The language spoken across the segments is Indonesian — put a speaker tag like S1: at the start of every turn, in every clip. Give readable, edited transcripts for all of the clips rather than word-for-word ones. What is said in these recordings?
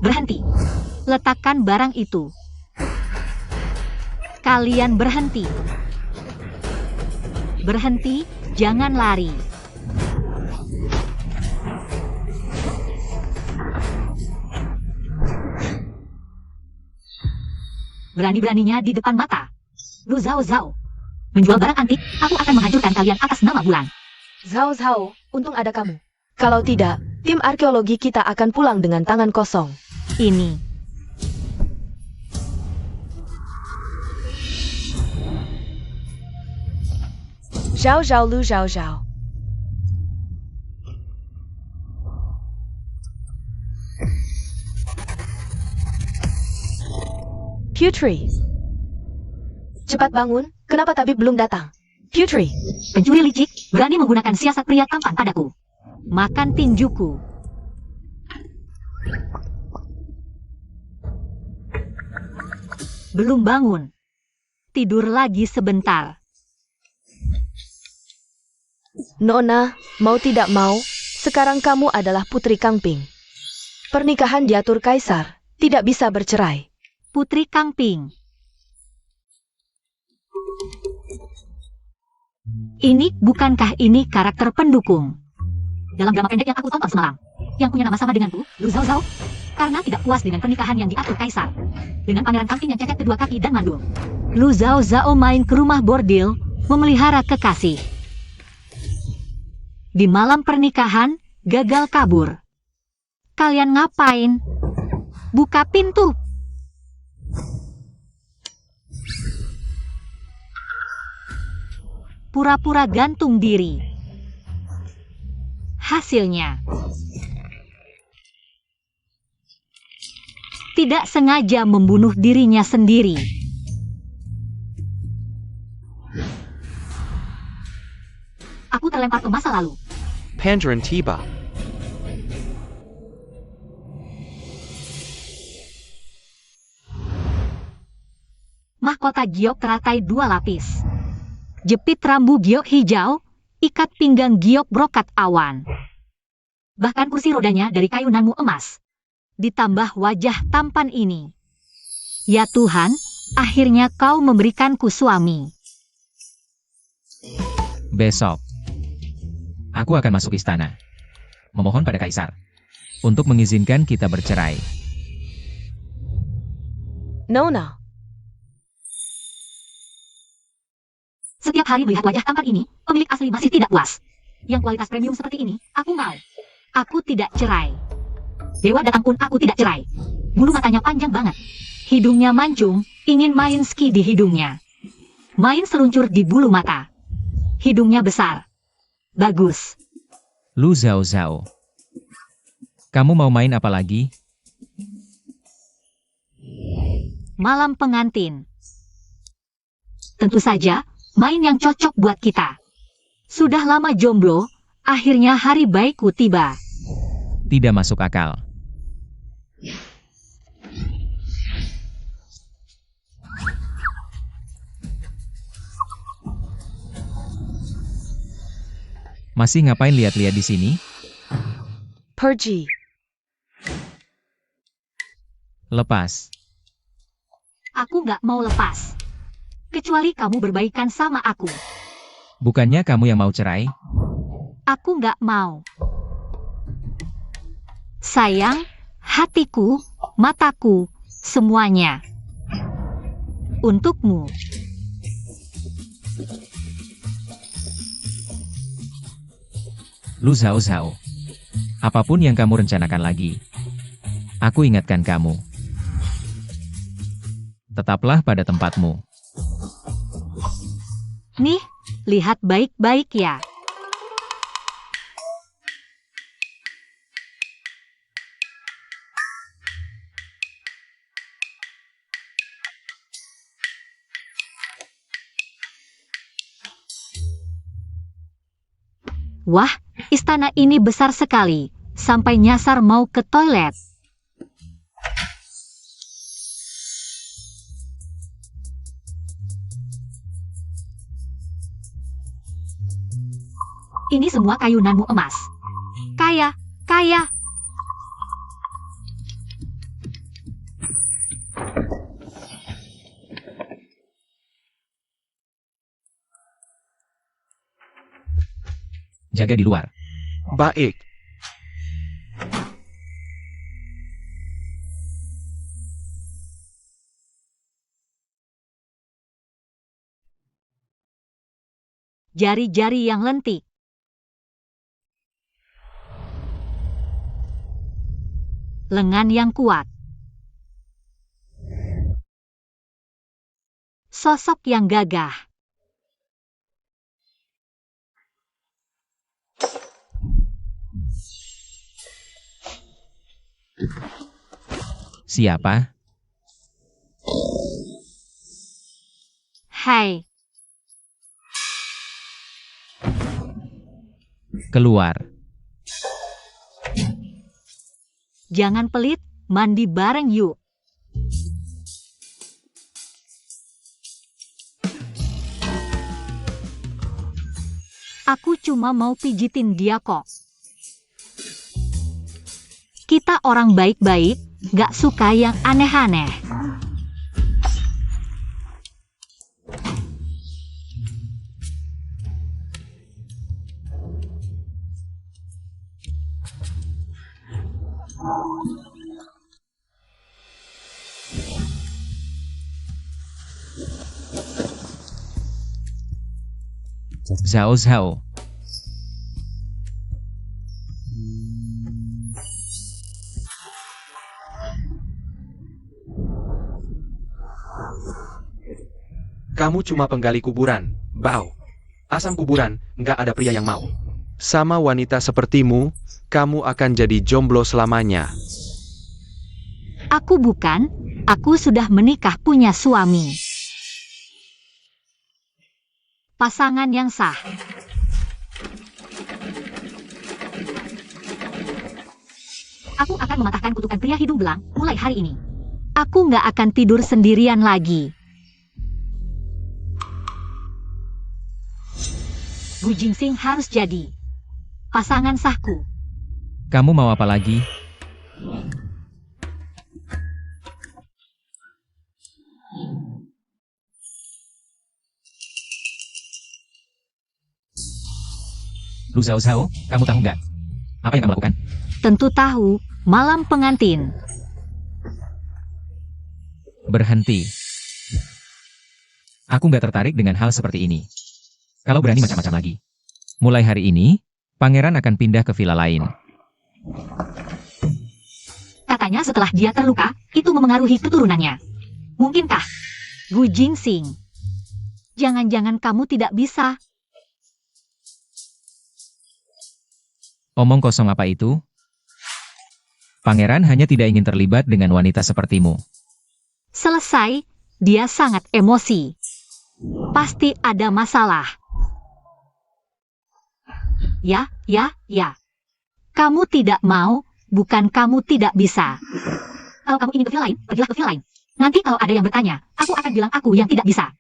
S1: Berhenti. Letakkan barang itu. Kalian berhenti. Berhenti, jangan lari. Berani-beraninya di depan mata. Lu Zhao Zhao. Menjual barang antik, aku akan menghancurkan kalian atas nama bulan.
S2: Zhao Zhao, untung ada kamu. Kalau tidak, tim arkeologi kita akan pulang dengan tangan kosong.
S1: Ini.
S2: Zhao Zhao Lu Zhao Zhao. Putri. Cepat bangun, kenapa tabib belum datang? Putri.
S1: Pencuri licik, berani menggunakan siasat pria tampan padaku. Makan tinjuku. Belum bangun. Tidur lagi sebentar.
S2: Nona, mau tidak mau, sekarang kamu adalah Putri Kangping. Pernikahan diatur kaisar, tidak bisa bercerai.
S1: Putri Kangping. Bukankah ini karakter pendukung? Dalam drama pendek yang aku tonton semalam, yang punya nama sama denganku, Lu Zhao Zhao, karena tidak puas dengan pernikahan yang diatur kaisar, dengan pangeran Kangping yang cacat kedua kaki dan mandul. Lu Zhao Zhao main ke rumah bordil, memelihara kekasih. Di malam pernikahan, gagal kabur. Kalian ngapain? Buka pintu. Pura-pura gantung diri. Hasilnya, tidak sengaja membunuh dirinya sendiri. Aku terlempar ke masa lalu.
S3: Pandran tiba.
S1: Mahkota giok teratai 2 lapis. Jepit rambu giok hijau, ikat pinggang giok brokat awan. Bahkan kursi rodanya dari kayu nanmu emas. Ditambah wajah tampan ini. Ya Tuhan, akhirnya kau memberikanku suami.
S4: Besok, aku akan masuk istana. Memohon pada kaisar untuk mengizinkan kita bercerai.
S2: Nona.
S1: Setiap hari melihat wajah tampan ini, pemilik asli masih tidak puas. Yang kualitas premium seperti ini, aku mau. Aku tidak cerai. Dewa datang pun aku tidak cerai. Bulu matanya panjang banget. Hidungnya mancung, ingin main ski di hidungnya. Main seluncur di bulu mata. Hidungnya besar. Bagus.
S4: Lu Zhao Zhao. Kamu mau main apa lagi?
S1: Malam pengantin. Tentu saja, main yang cocok buat kita. Sudah lama jomblo, akhirnya hari baikku tiba.
S4: Tidak masuk akal. Masih ngapain lihat-lihat di sini?
S2: Pergi.
S4: Lepas.
S1: Aku nggak mau lepas. Kecuali kamu berbaikan sama aku.
S4: Bukannya kamu yang mau cerai?
S1: Aku nggak mau. Sayang, hatiku, mataku, semuanya. Untukmu.
S4: Lu Zhao Zhao. Apapun yang kamu rencanakan lagi, aku ingatkan kamu. Tetaplah pada tempatmu.
S1: Nih, lihat baik-baik ya. Wah, istana ini besar sekali, sampai nyasar mau ke toilet. Ini semua kayunanmu emas. Kaya, kaya.
S4: jaga di luar.
S3: Baik.
S1: Jari-jari yang lentik. Lengan yang kuat. Sosok yang gagah.
S4: Siapa?
S1: Hai,
S4: Keluar.
S1: jangan pelit, mandi bareng yuk. Aku cuma mau pijitin dia kok. Kita orang baik-baik, gak suka yang aneh-aneh.
S4: Zhao Zhao.
S3: Kamu cuma penggali kuburan, Bao. Asam kuburan, nggak ada pria yang mau. Sama wanita sepertimu, kamu akan jadi jomblo selamanya.
S1: Aku bukan, aku sudah menikah punya suami. Pasangan yang sah. Aku akan mematahkan kutukan pria hidung belang mulai hari ini. Aku nggak akan tidur sendirian lagi. Gu Jingsing harus jadi pasangan sahku.
S4: Kamu mau apa lagi? Lu Zhao Zhao, kamu tahu nggak? Apa yang kamu lakukan?
S1: Tentu tahu, malam pengantin.
S4: Berhenti. Aku nggak tertarik dengan hal seperti ini. Kalau berani macam-macam lagi. Mulai hari ini, pangeran akan pindah ke villa lain.
S1: Katanya setelah dia terluka, itu memengaruhi keturunannya. Mungkinkah? Gu Jingsing. Jangan-jangan kamu tidak bisa.
S4: Omong kosong apa itu? Pangeran hanya tidak ingin terlibat dengan wanita sepertimu.
S1: Selesai, dia sangat emosi. Pasti ada masalah. Ya. Kamu tidak mau, bukan kamu tidak bisa. Kalau kamu ingin ke villa lain, pergilah ke villa lain. Nanti kalau ada yang bertanya, aku akan bilang aku yang tidak bisa.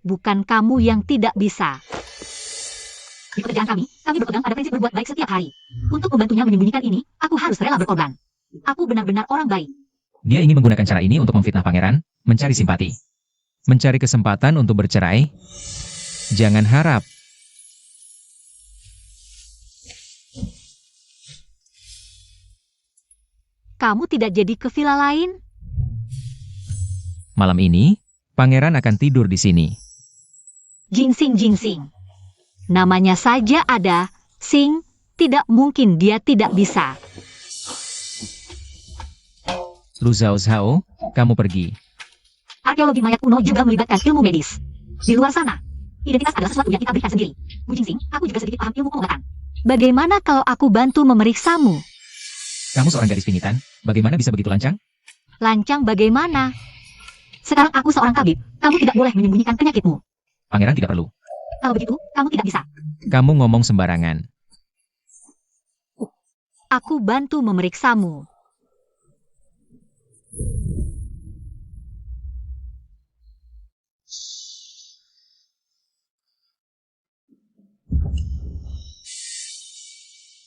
S1: Bukan kamu yang tidak bisa. Di pekerjaan kami berpegang pada prinsip berbuat baik setiap hari. Untuk membantunya menyembunyikan ini, aku harus rela berkorban. Aku benar-benar orang baik.
S4: Dia ingin menggunakan cara ini untuk memfitnah pangeran, mencari simpati. Mencari kesempatan untuk bercerai. Jangan harap.
S1: Kamu tidak jadi ke villa lain?
S4: Malam ini, pangeran akan tidur di sini.
S1: Jingsing. Namanya saja ada, Sing, tidak mungkin dia tidak bisa.
S4: Lu Zhao Zhao, kamu pergi.
S1: Arkeologi mayat kuno juga melibatkan ilmu medis. Di luar sana, identitas adalah sesuatu yang kita berikan sendiri. Bu Jingsing, aku juga sedikit paham ilmu pengobatan. Bagaimana kalau aku bantu memeriksamu?
S4: Kamu seorang gadis pingitan, bagaimana bisa begitu lancang?
S1: Lancang bagaimana? Sekarang aku seorang tabib, kamu tidak boleh menyembunyikan penyakitmu.
S4: Pangeran tidak perlu.
S1: Kalau begitu, kamu tidak bisa.
S4: Kamu ngomong sembarangan.
S1: Aku bantu memeriksamu.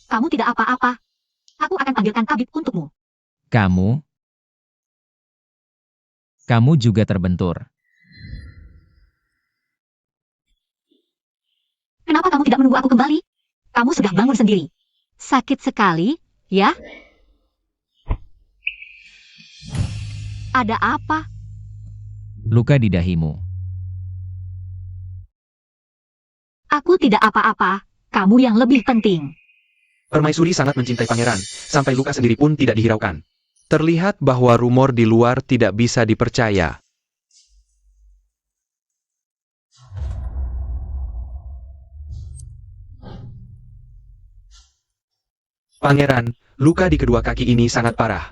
S1: Kamu tidak apa-apa. Aku akan panggilkan tabib untukmu.
S4: Kamu juga terbentur.
S1: Kenapa kamu tidak menunggu aku kembali? kamu sudah bangun sendiri. Sakit sekali, ya? Ada apa?
S4: Luka di dahimu.
S1: Aku tidak apa-apa, kamu yang lebih penting.
S3: Permaisuri sangat mencintai pangeran, sampai luka sendiri pun tidak dihiraukan. Terlihat bahwa rumor di luar tidak bisa dipercaya. Pangeran, luka di kedua kaki ini sangat parah.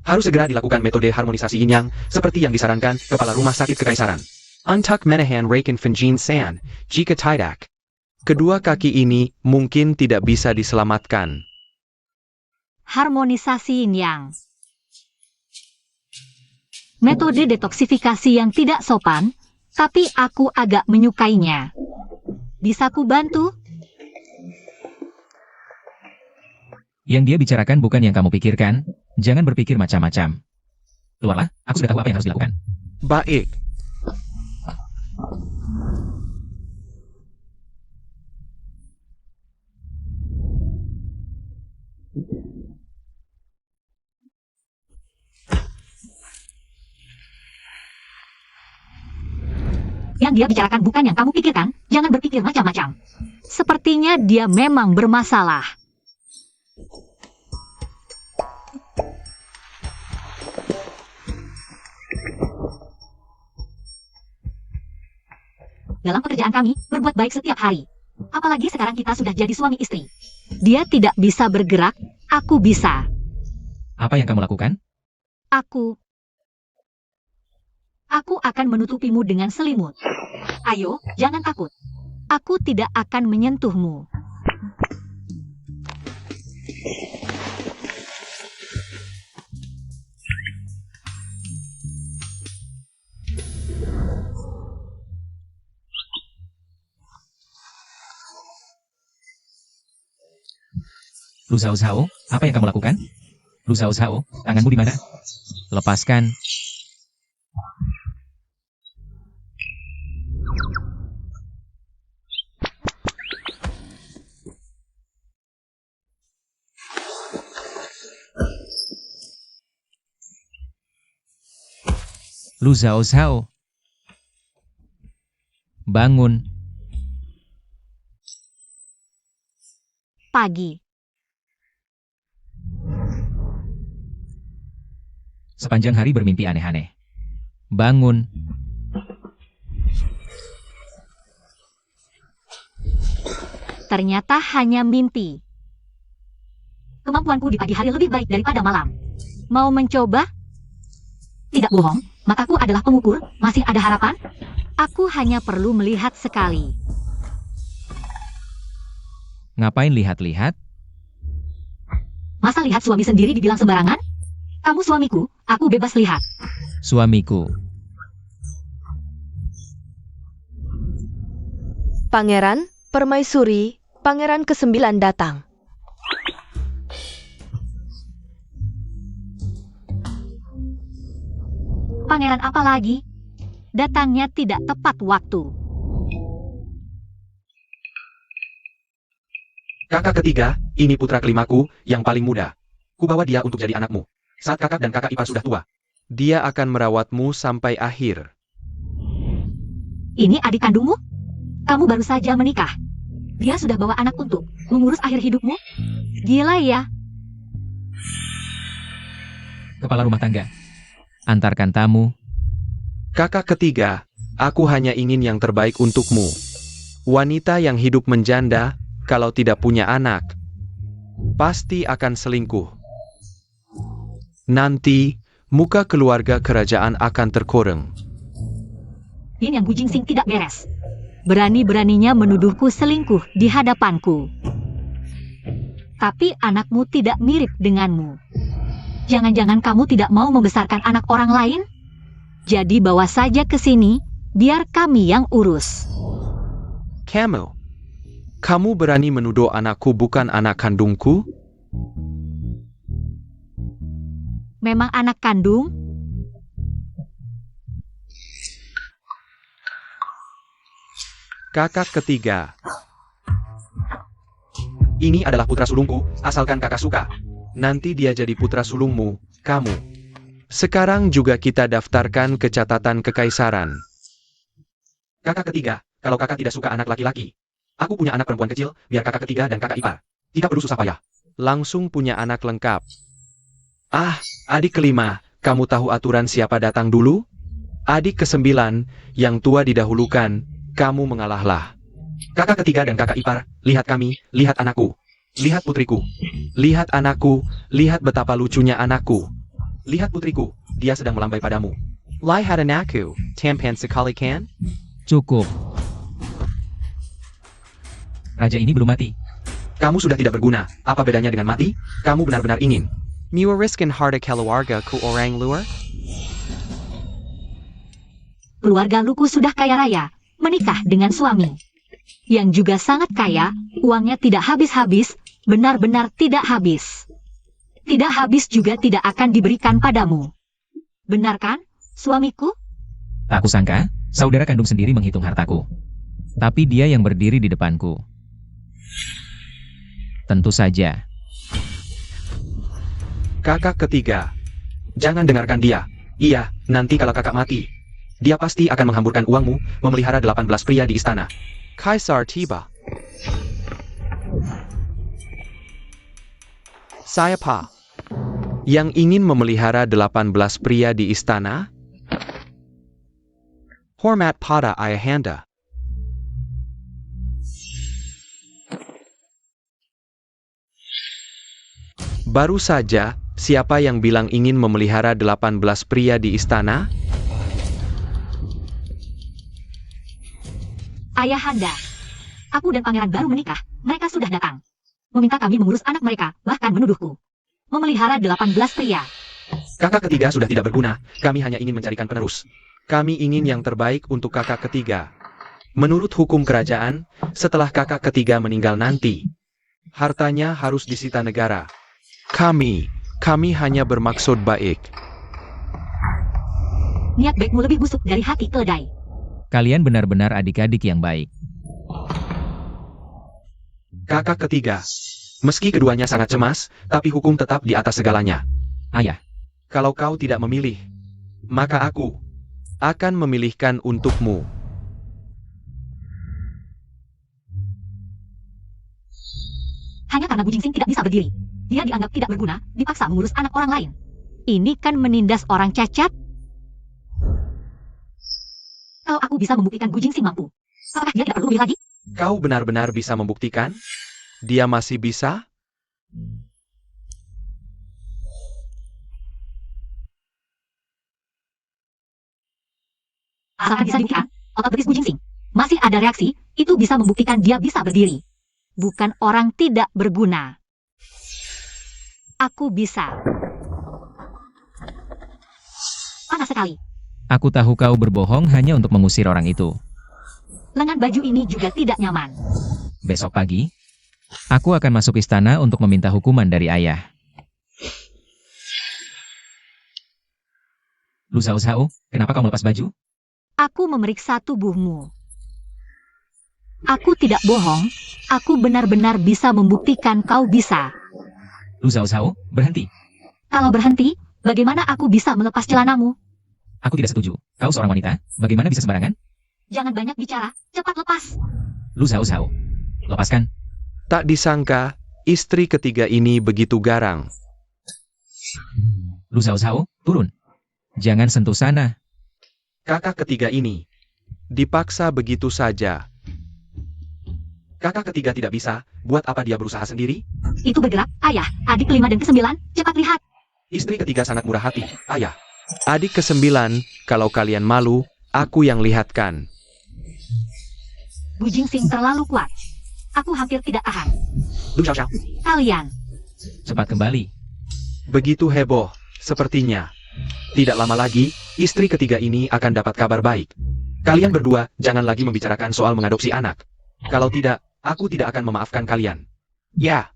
S3: Harus segera dilakukan metode harmonisasi yin yang, seperti yang disarankan Kepala Rumah Sakit Kekaisaran. Untuk menahan Raken Finjin San, jika tidak, kedua kaki ini mungkin tidak bisa diselamatkan.
S1: Harmonisasi yin yang. Metode detoksifikasi yang tidak sopan, tapi aku agak menyukainya. Bisa ku bantu?
S4: Yang dia bicarakan bukan yang kamu pikirkan. Jangan berpikir macam-macam. Keluarlah, aku sudah tahu apa yang harus dilakukan.
S3: Baik.
S1: Yang dia bicarakan bukan yang kamu pikirkan, jangan berpikir macam-macam. Sepertinya dia memang bermasalah. Dalam pekerjaan kami, berbuat baik setiap hari. Apalagi sekarang kita sudah jadi suami istri. Dia tidak bisa bergerak, aku bisa.
S4: Apa yang kamu lakukan?
S1: Aku akan menutupimu dengan selimut. Ayo, jangan takut. Aku tidak akan menyentuhmu.
S4: Lu Zhao Zhao, apa yang kamu lakukan? Lu Zhao Zhao, tanganmu di mana? Lepaskan. Lu Zhao Zhao. Bangun.
S1: Pagi.
S4: Sepanjang hari bermimpi aneh-aneh. Bangun.
S1: Ternyata hanya mimpi. Kemampuanku di pagi hari lebih baik daripada malam. Mau mencoba? Tidak bohong, mataku adalah pengukur, masih ada harapan? Aku hanya perlu melihat sekali.
S4: Ngapain lihat-lihat?
S1: Masa lihat suami sendiri dibilang sembarangan? Kamu suamiku, aku bebas lihat.
S4: Suamiku.
S2: Pangeran, permaisuri, pangeran ke-9 datang.
S1: Pangeran apa lagi? Datangnya tidak tepat waktu.
S3: Kakak ketiga, ini putra kelimaku, yang paling muda. Kubawa dia untuk jadi anakmu. Saat kakak dan kakak ipar sudah tua, dia akan merawatmu sampai akhir.
S1: Ini adik kandungmu? Kamu baru saja menikah. Dia sudah bawa anak untuk mengurus akhir hidupmu? Gila ya.
S4: Kepala rumah tangga. Antarkan tamu.
S3: Kakak ketiga, aku hanya ingin yang terbaik untukmu. Wanita yang hidup menjanda, kalau tidak punya anak, pasti akan selingkuh. Nanti, muka keluarga kerajaan akan terkoreng.
S1: Ini yang Bujing Sing tidak beres. Berani-beraninya menuduhku selingkuh di hadapanku. Tapi anakmu tidak mirip denganmu. Jangan-jangan kamu tidak mau membesarkan anak orang lain? Jadi bawa saja ke sini, biar kami yang urus.
S3: Kamu berani menuduh anakku bukan anak kandungku?
S1: Memang anak kandung?
S3: Kakak ketiga. Ini adalah putra sulungku, asalkan kakak suka. Nanti dia jadi putra sulungmu, kamu. Sekarang juga kita daftarkan ke catatan kekaisaran. Kakak ketiga, kalau kakak tidak suka anak laki-laki. Aku punya anak perempuan kecil, biar kakak ketiga dan kakak ipar. Tidak perlu susah payah. Langsung punya anak lengkap. Ah, adik kelima, kamu tahu aturan siapa datang dulu? Adik kesembilan, yang tua didahulukan, kamu mengalahlah. Kakak ketiga dan kakak ipar, lihat kami, lihat anakku. Lihat putriku. Lihat anakku, lihat betapa lucunya anakku. Lihat putriku, dia sedang melambai padamu. Lihat anakku, tampan sekali kan?
S4: Cukup. Raja ini belum mati.
S3: Kamu sudah tidak berguna, apa bedanya dengan mati? Kamu benar-benar ingin mewariskan harta keluarga ku orang luar?
S1: Keluarga Luku sudah kaya raya, menikah dengan suami yang juga sangat kaya, uangnya tidak habis-habis, benar-benar tidak habis. Tidak habis juga tidak akan diberikan padamu. Benar kan, suamiku?
S4: Tak kusangka, saudara kandung sendiri menghitung hartaku. Tapi dia yang berdiri di depanku. Tentu saja.
S3: Kakak ketiga. Jangan dengarkan dia. Iya, nanti kalau kakak mati, dia pasti akan menghamburkan uangmu, memelihara 18 pria di istana. Kaisar tiba. Saya Pa. Yang ingin memelihara 18 pria di istana? Hormat pada ayahanda. Baru saja, siapa yang bilang ingin memelihara 18 pria di istana?
S1: Ayahanda, aku dan pangeran baru menikah, mereka sudah datang. Meminta kami mengurus anak mereka, bahkan menuduhku memelihara 18 pria.
S3: Kakak ketiga sudah tidak berguna, kami hanya ingin mencarikan penerus. Kami ingin yang terbaik untuk kakak ketiga. Menurut hukum kerajaan, setelah kakak ketiga meninggal nanti, hartanya harus disita negara. Kami hanya bermaksud baik.
S1: Niat baikmu lebih busuk dari hati keledai.
S4: Kalian benar-benar adik-adik yang baik.
S3: Kakak ketiga. Meski keduanya sangat cemas, tapi hukum tetap di atas segalanya.
S4: Ayah,
S3: Kalau kau tidak memilih, maka aku akan memilihkan untukmu.
S1: Hanya karena Bu Jingsing tidak bisa berdiri. Dia dianggap tidak berguna, dipaksa mengurus anak orang lain. Ini kan menindas orang cacat. Kalau aku bisa membuktikan Bu Jingsing mampu, apakah dia tidak perlu lebih lagi?
S3: Kau benar-benar bisa membuktikan? Dia masih bisa?
S1: Asalkan bisa dibuktikan, otot betis Bu Jingsing masih ada reaksi, itu bisa membuktikan dia bisa berdiri. Bukan orang tidak berguna. Aku bisa. Panas sekali.
S4: aku tahu kau berbohong hanya untuk mengusir orang itu.
S1: Lengan baju ini juga tidak nyaman.
S4: Besok pagi, aku akan masuk istana untuk meminta hukuman dari ayah. Lu Zhao, kenapa kau melepas baju?
S1: Aku memeriksa tubuhmu. Aku tidak bohong, aku benar-benar bisa membuktikan kau bisa.
S4: Lu Zhao, berhenti.
S1: Kalau berhenti, bagaimana aku bisa melepas celanamu?
S4: Aku tidak setuju. Kau seorang wanita, bagaimana bisa sembarangan?
S1: Jangan banyak bicara, cepat lepas.
S4: Lu Zhao, lepaskan.
S3: Tak disangka, istri ketiga ini begitu garang.
S4: Lu Zhao, turun. Jangan sentuh sana.
S3: Kakak ketiga ini dipaksa begitu saja. Kakak ketiga tidak bisa, buat apa dia berusaha sendiri?
S1: Itu bergerak, ayah, adik kelima dan kesembilan, cepat lihat.
S3: Istri ketiga sangat murah hati, ayah. Adik kesembilan, kalau kalian malu, aku yang lihatkan.
S1: Bu Jingsing terlalu kuat. Aku hampir tidak tahan.
S3: Lu Xiao Xiao.
S1: Kalian,
S4: Cepat kembali.
S3: Begitu heboh, sepertinya. Tidak lama lagi, istri ketiga ini akan dapat kabar baik. Kalian berdua, jangan lagi membicarakan soal mengadopsi anak. Kalau tidak, aku tidak akan memaafkan kalian. Ya.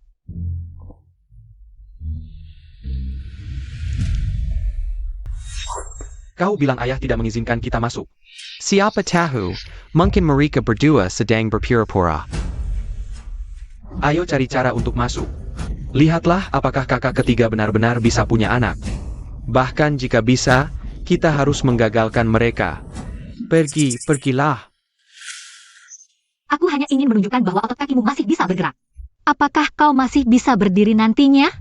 S3: Kau bilang ayah tidak mengizinkan kita masuk. Siapa tahu, mungkin mereka berdua sedang berpura-pura. Ayo cari cara untuk masuk. Lihatlah apakah kakak ketiga benar-benar bisa punya anak. Bahkan jika bisa, kita harus menggagalkan mereka. Pergilah.
S1: Aku hanya ingin menunjukkan bahwa otot kakimu masih bisa bergerak. Apakah kau masih bisa berdiri nantinya?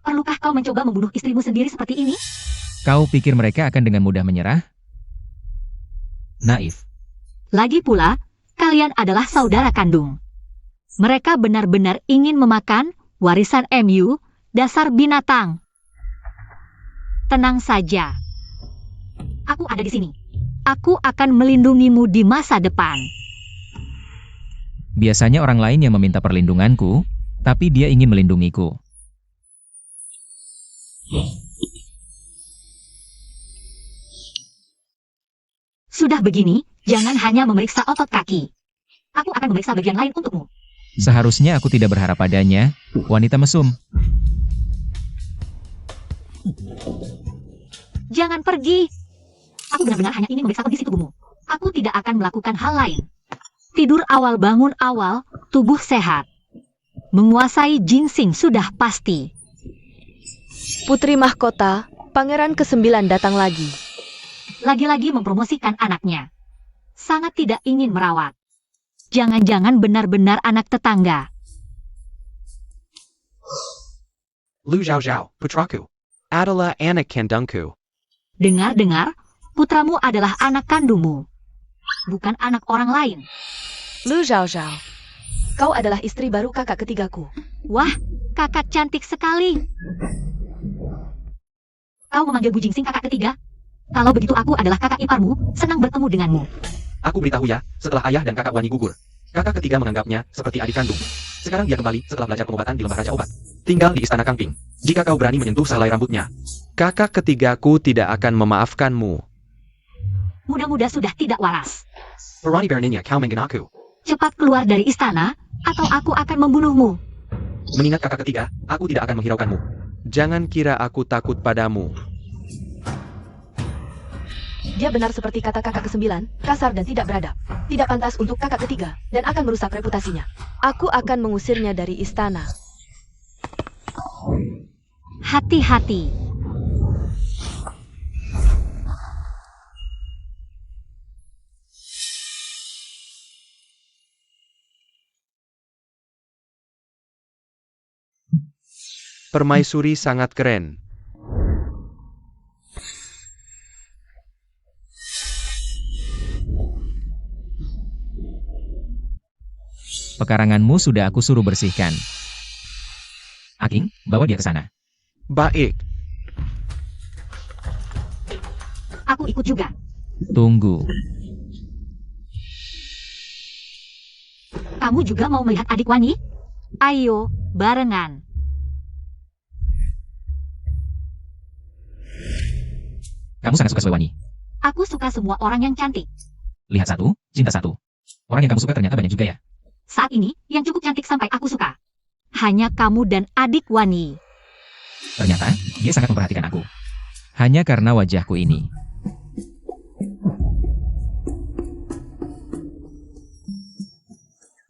S1: Perlukah kau mencoba membunuh istrimu sendiri seperti ini?
S4: Kau pikir mereka akan dengan mudah menyerah? Naif.
S1: Lagi pula, kalian adalah saudara kandung. Mereka benar-benar ingin memakan warisan MU, dasar binatang. Tenang saja. Aku ada di sini. Aku akan melindungimu di masa depan.
S4: Biasanya orang lain yang meminta perlindunganku, tapi dia ingin melindungiku.
S1: Sudah begini, jangan hanya memeriksa otot kaki. Aku akan memeriksa bagian lain untukmu.
S4: Seharusnya aku tidak berharap padanya, wanita mesum.
S1: Jangan pergi. Aku benar-benar hanya ingin memeriksa kondisi tubuhmu. Aku tidak akan melakukan hal lain. Tidur awal bangun awal, tubuh sehat. Menguasai ginseng sudah pasti.
S2: Putri mahkota, pangeran ke-9 datang lagi.
S1: Lagi-lagi mempromosikan anaknya. Sangat tidak ingin merawat. Jangan-jangan benar-benar anak tetangga.
S3: Lu Zhao, putraku. Adalah anak kandungku.
S1: Dengar-dengar, putramu adalah anak kandungmu. Bukan anak orang lain.
S2: Lu Zhao, kau adalah istri baru kakak ketigaku.
S1: Wah, kakak cantik sekali. Kau memanggil Bu Jingsing kakak ketiga? Kalau begitu aku adalah kakak iparmu, senang bertemu denganmu.
S3: Aku beritahu ya, setelah ayah dan kakak Wani gugur, kakak ketiga menganggapnya seperti adik kandung. Sekarang dia kembali setelah belajar pengobatan di lembah Raja Obat. Tinggal di Istana Kangping. Jika kau berani menyentuh selai rambutnya, kakak ketigaku tidak akan memaafkanmu.
S1: Muda-muda sudah tidak waras.
S3: Perani beraninya kau menghina aku.
S1: Cepat keluar dari istana, atau aku akan membunuhmu.
S3: Mengingat kakak ketiga, aku tidak akan menghiraukanmu. Jangan kira aku takut padamu.
S2: Dia benar seperti kata kakak ke-9, kasar dan tidak beradab. Tidak pantas untuk kakak ketiga, dan akan merusak reputasinya. Aku akan mengusirnya dari istana.
S1: Hati-hati.
S3: Permaisuri sangat keren.
S4: Pekaranganmu sudah aku suruh bersihkan. Aking, bawa dia ke sana.
S3: Baik.
S1: Aku ikut juga.
S4: Tunggu.
S1: Kamu juga mau melihat adik Wani? Ayo, barengan.
S4: Kamu sangat suka Wani.
S1: Aku suka semua orang yang cantik.
S4: Lihat satu, cinta satu. Orang yang kamu suka ternyata banyak juga ya.
S1: Saat ini, yang cukup cantik sampai aku suka. Hanya kamu dan adik Wani.
S4: Ternyata, dia sangat memperhatikan aku. Hanya karena wajahku ini.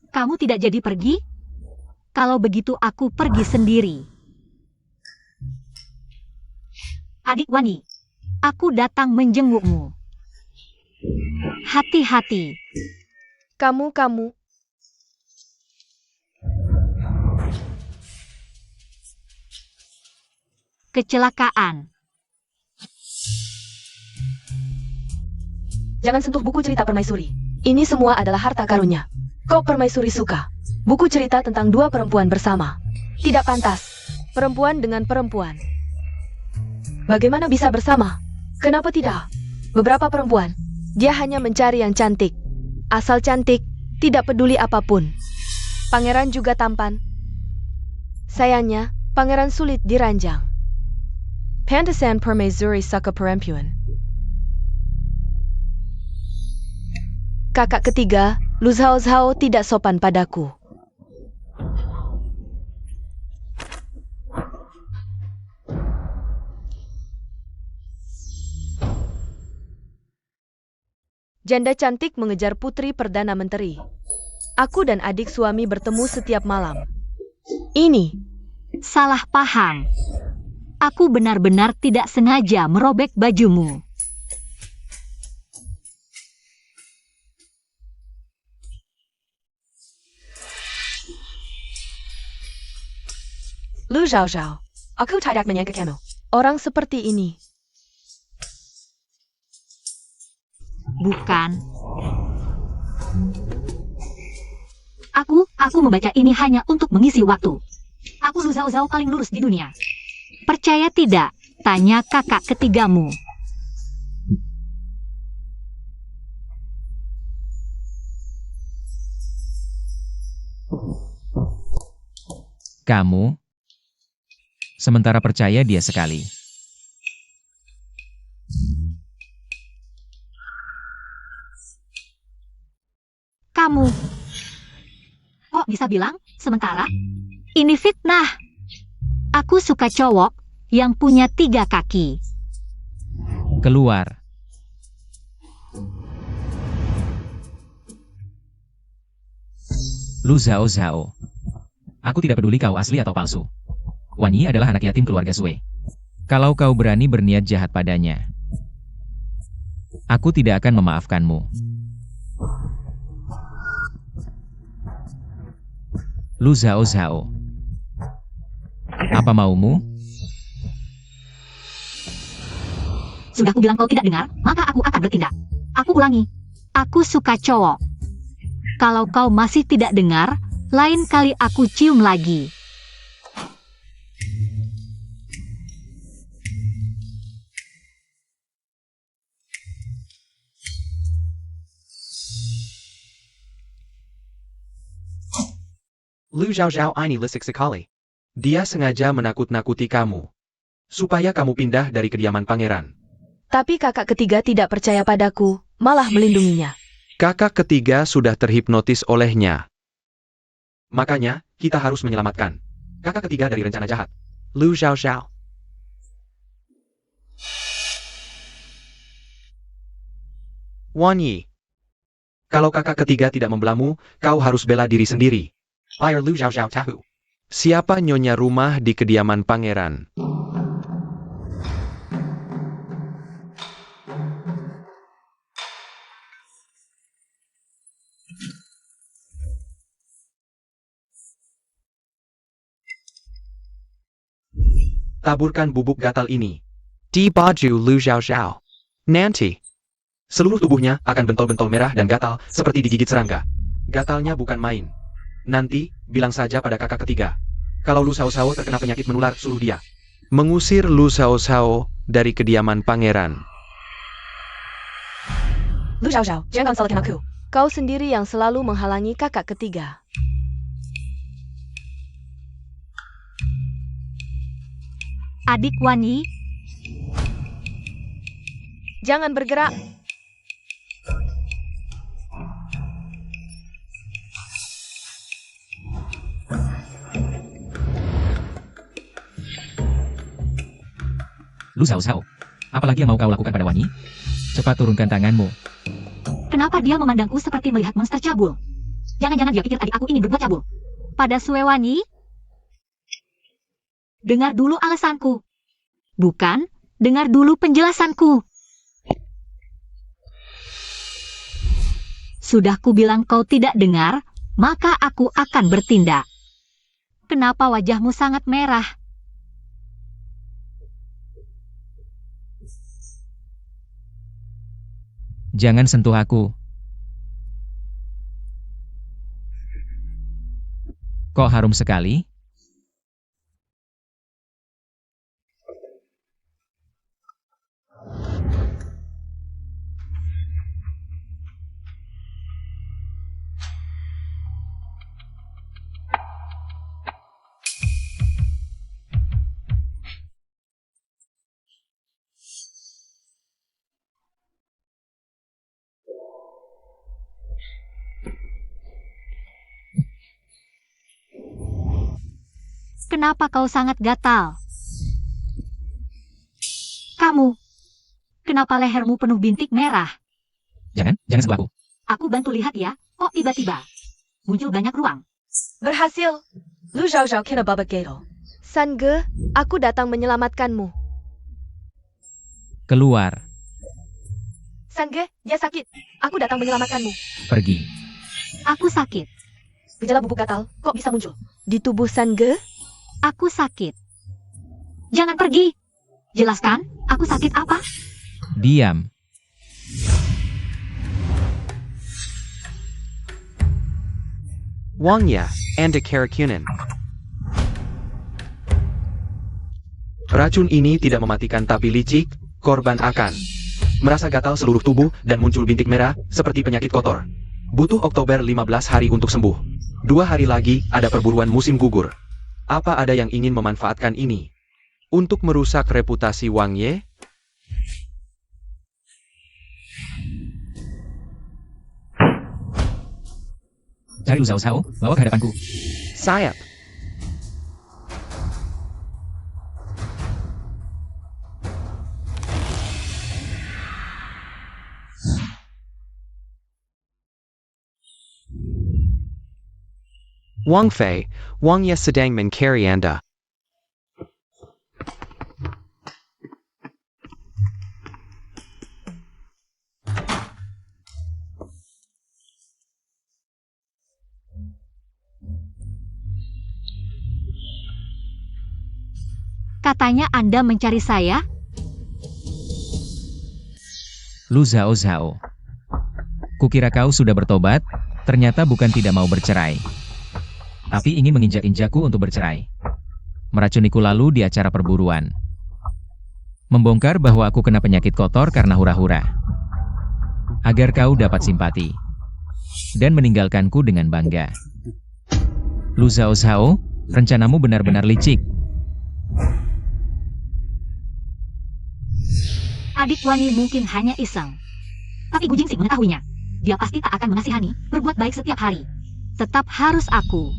S1: Kamu tidak jadi pergi? Kalau begitu aku pergi sendiri. Adik Wani, aku datang menjengukmu. Hati-hati.
S2: Kamu.
S1: Kecelakaan.
S2: Jangan sentuh buku cerita permaisuri. Ini semua adalah harta karunnya. Kok permaisuri suka? Buku cerita tentang dua perempuan bersama. Tidak pantas. Perempuan dengan perempuan. Bagaimana bisa bersama? Kenapa tidak? Beberapa perempuan, dia hanya mencari yang cantik. Asal cantik, tidak peduli apapun. Pangeran juga tampan. Sayangnya, pangeran sulit diranjang. Pantesan permaisuri suka perempuan. Kakak ketiga, Lu Zhao tidak sopan padaku. Janda cantik mengejar putri Perdana Menteri. Aku dan adik suami bertemu setiap malam. Ini,
S1: Salah paham. Aku benar-benar tidak sengaja merobek bajumu.
S2: Lu Zhao Zhao. Aku tidak menyangka kamu. Orang seperti ini.
S1: Bukan. Aku membaca ini hanya untuk mengisi waktu. Aku Lu Zhao Zhao paling lurus di dunia. Percaya tidak? Tanya kakak ketigamu.
S4: Kamu, sementara percaya dia sekali.
S1: Kamu. Kok bisa bilang sementara? Ini fitnah. Aku suka cowok yang punya 3 kaki.
S4: Keluar. Lu Zhao Zhao. Aku tidak peduli kau asli atau palsu. Wan Yi adalah anak yatim keluarga Sui. Kalau kau berani berniat jahat padanya, aku tidak akan memaafkanmu. Lu Zhao Zhao. Apa maumu?
S1: Sudah kubilang kau tidak dengar, maka aku akan bertindak. Aku ulangi. Aku suka cowok. Kalau kau masih tidak dengar, lain kali aku cium lagi.
S3: Lu Zhao Zhao ini lisik sekali. Dia sengaja menakut-nakuti kamu. Supaya kamu pindah dari kediaman pangeran.
S2: Tapi kakak ketiga tidak percaya padaku, malah melindunginya.
S3: Kakak ketiga sudah terhipnotis olehnya. Makanya, kita harus menyelamatkan kakak ketiga dari rencana jahat. Lu Zhao Zhao. Wan Yi. Kalau kakak ketiga tidak membelamu, kau harus bela diri sendiri. Fire Lu Zhao Zhao tahu. Siapa nyonya rumah di kediaman pangeran? Taburkan bubuk gatal ini di baju Lu Zhao Zhao. Nanti, seluruh tubuhnya akan bentol-bentol merah dan gatal seperti digigit serangga. Gatalnya bukan main. Nanti, bilang saja pada kakak ketiga. Kalau Lu Zhao Zhao terkena penyakit menular, suruh dia mengusir Lu Zhao Zhao dari kediaman pangeran.
S2: Lu Zhao Zhao, jangan salahkan aku. Kau sendiri yang selalu menghalangi kakak ketiga.
S1: Adik Wan Yi,
S2: Jangan bergerak.
S4: Lu Zhao Zhao. Apalagi yang mau kau lakukan pada Wan Yi? Cepat turunkan tanganmu.
S1: kenapa dia memandangku seperti melihat monster cabul? Jangan-jangan dia pikir adik aku ingin berbuat cabul. Pada Sue Wan Yi? Dengar dulu alasanku. Bukan, dengar dulu penjelasanku. Sudah kubilang kau tidak dengar, maka aku akan bertindak. Kenapa wajahmu sangat merah?
S4: Jangan sentuh aku. Kok harum sekali?
S1: Kenapa kau sangat gatal? Kamu, kenapa lehermu penuh bintik merah?
S4: Jangan sentuh aku.
S1: Aku bantu lihat ya, kok tiba-tiba. muncul banyak ruang.
S2: Berhasil. Lu Zhao Zhao kena babak gero. San Ge, aku datang menyelamatkanmu.
S4: Keluar.
S2: San Ge, dia sakit. Aku datang menyelamatkanmu.
S4: Pergi.
S1: Aku sakit.
S2: Gejala bubuk gatal, kok bisa muncul? Di tubuh San Ge?
S1: Aku sakit. Jangan pergi. Jelaskan, aku sakit apa?
S4: Diam.
S3: Wang Ye, Anda Karakunan. Racun ini tidak mematikan tapi licik, korban akan merasa gatal seluruh tubuh dan muncul bintik merah seperti penyakit kotor. Butuh Oktober 15 hari untuk sembuh. 2 hari lagi ada perburuan musim gugur. Apa ada yang ingin memanfaatkan ini untuk merusak reputasi Wang Ye?
S4: Cari Lu Zhao Zhao, bawa ke hadapanku.
S3: Sayap. Wang Fei, Wang Ye sedang mencari Anda.
S1: Katanya Anda mencari saya?
S4: Lu Zhao Zhao. Kukira kau sudah bertobat, ternyata bukan tidak mau bercerai. Tapi ingin menginjak-injakku untuk bercerai. Meracuniku lalu di acara perburuan. Membongkar bahwa aku kena penyakit kotor karena hura-hura. Agar kau dapat simpati. Dan meninggalkanku dengan bangga. Lu Zhao Zhao, rencanamu benar-benar licik.
S1: Adik Wani mungkin hanya iseng. Tapi Gu Jingxing mengetahuinya. Dia pasti tak akan mengasihani, berbuat baik setiap hari. Tetap harus aku.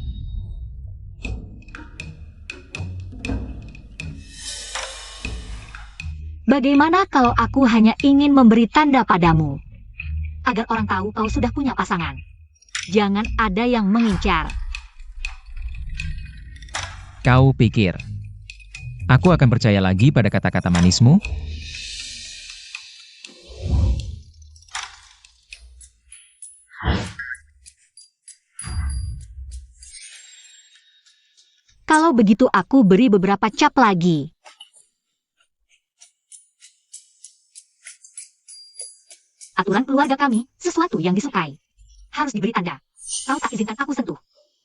S1: Bagaimana kalau aku hanya ingin memberi tanda padamu? Agar orang tahu kau sudah punya pasangan. Jangan ada yang mengincar.
S4: Kau pikir aku akan percaya lagi pada kata-kata manismu?
S1: Kalau begitu aku beri beberapa cap lagi. Aturan keluarga kami, sesuatu yang disukai. Harus diberi tanda. Kau tak izinkan aku sentuh.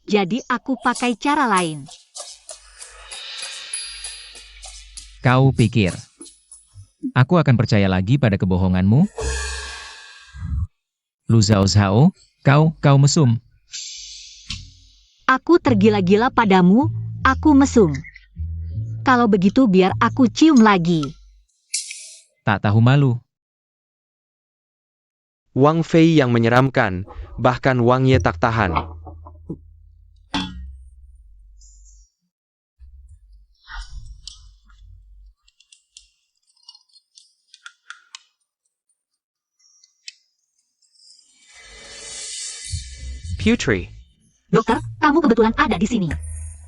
S1: Jadi aku pakai cara lain.
S4: Kau pikir aku akan percaya lagi pada kebohonganmu? Lu Zhao Zhao, kau mesum.
S1: Aku tergila-gila padamu, aku mesum. Kalau begitu biar aku cium lagi.
S4: Tak tahu malu.
S3: Wang Fei yang menyeramkan, bahkan Wang Ye tak tahan. Putri,
S1: Dokter, kamu kebetulan ada di sini.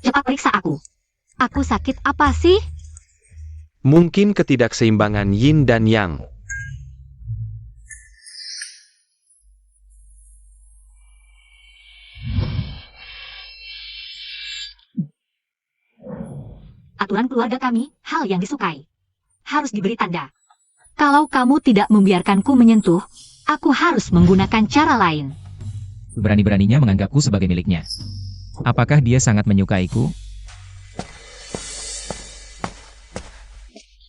S1: Cepat periksa aku. Aku sakit apa sih?
S3: mungkin ketidakseimbangan yin dan yang.
S1: Aturan keluarga kami, hal yang disukai. Harus diberi tanda. Kalau kamu tidak membiarkanku menyentuh, aku harus menggunakan cara lain.
S4: Berani-beraninya menganggapku sebagai miliknya. Apakah dia sangat menyukaiku?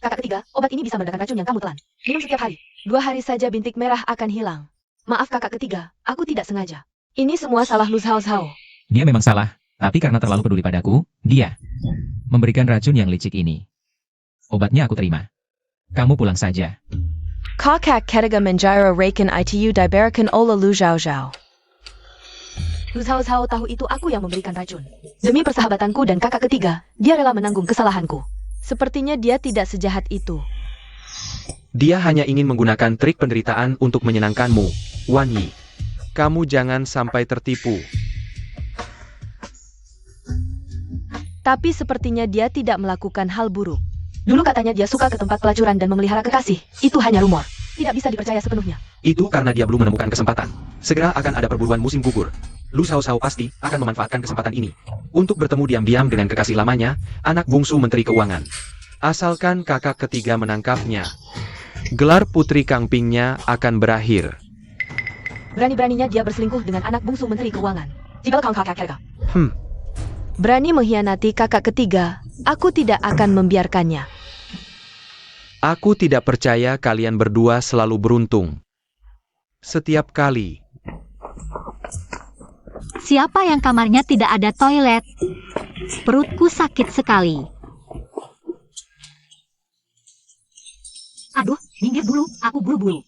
S2: Kakak ketiga, obat ini bisa meredakan racun yang kamu telan. Minum setiap hari. 2 hari saja bintik merah akan hilang. Maaf kakak ketiga, aku tidak sengaja. Ini semua salah Lu Zhao Zhao.
S4: Dia memang salah, tapi karena terlalu peduli padaku, dia memberikan racun yang licik ini. Obatnya aku terima. Kamu pulang saja.
S2: Kakak ketiga menjara raken itu diberikan oleh Lu Zhao Zhao. Lu Zhao Zhao tahu itu aku yang memberikan racun. Demi persahabatanku dan kakak ketiga, dia rela menanggung kesalahanku. Sepertinya dia tidak sejahat itu.
S3: Dia hanya ingin menggunakan trik penderitaan untuk menyenangkanmu, Wan Yi. Kamu jangan sampai tertipu.
S2: Tapi sepertinya dia tidak melakukan hal buruk. Dulu katanya dia suka ke tempat pelacuran dan memelihara kekasih. Itu hanya rumor. Tidak bisa dipercaya sepenuhnya.
S3: Itu karena dia belum menemukan kesempatan. Segera akan ada perburuan musim gugur. Lu Xiao Xiao pasti akan memanfaatkan kesempatan ini untuk bertemu diam-diam dengan kekasih lamanya, anak bungsu Menteri Keuangan. Asalkan kakak ketiga menangkapnya, gelar Putri Kangpingnya akan berakhir.
S2: Berani-beraninya dia berselingkuh dengan anak bungsu Menteri Keuangan. Jibal kau kakak. Berani mengkhianati kakak ketiga, aku tidak akan membiarkannya.
S3: Aku tidak percaya kalian berdua selalu beruntung. Setiap kali.
S1: Siapa yang kamarnya tidak ada toilet? Perutku sakit sekali. Aduh, minggir dulu, aku buru-buru.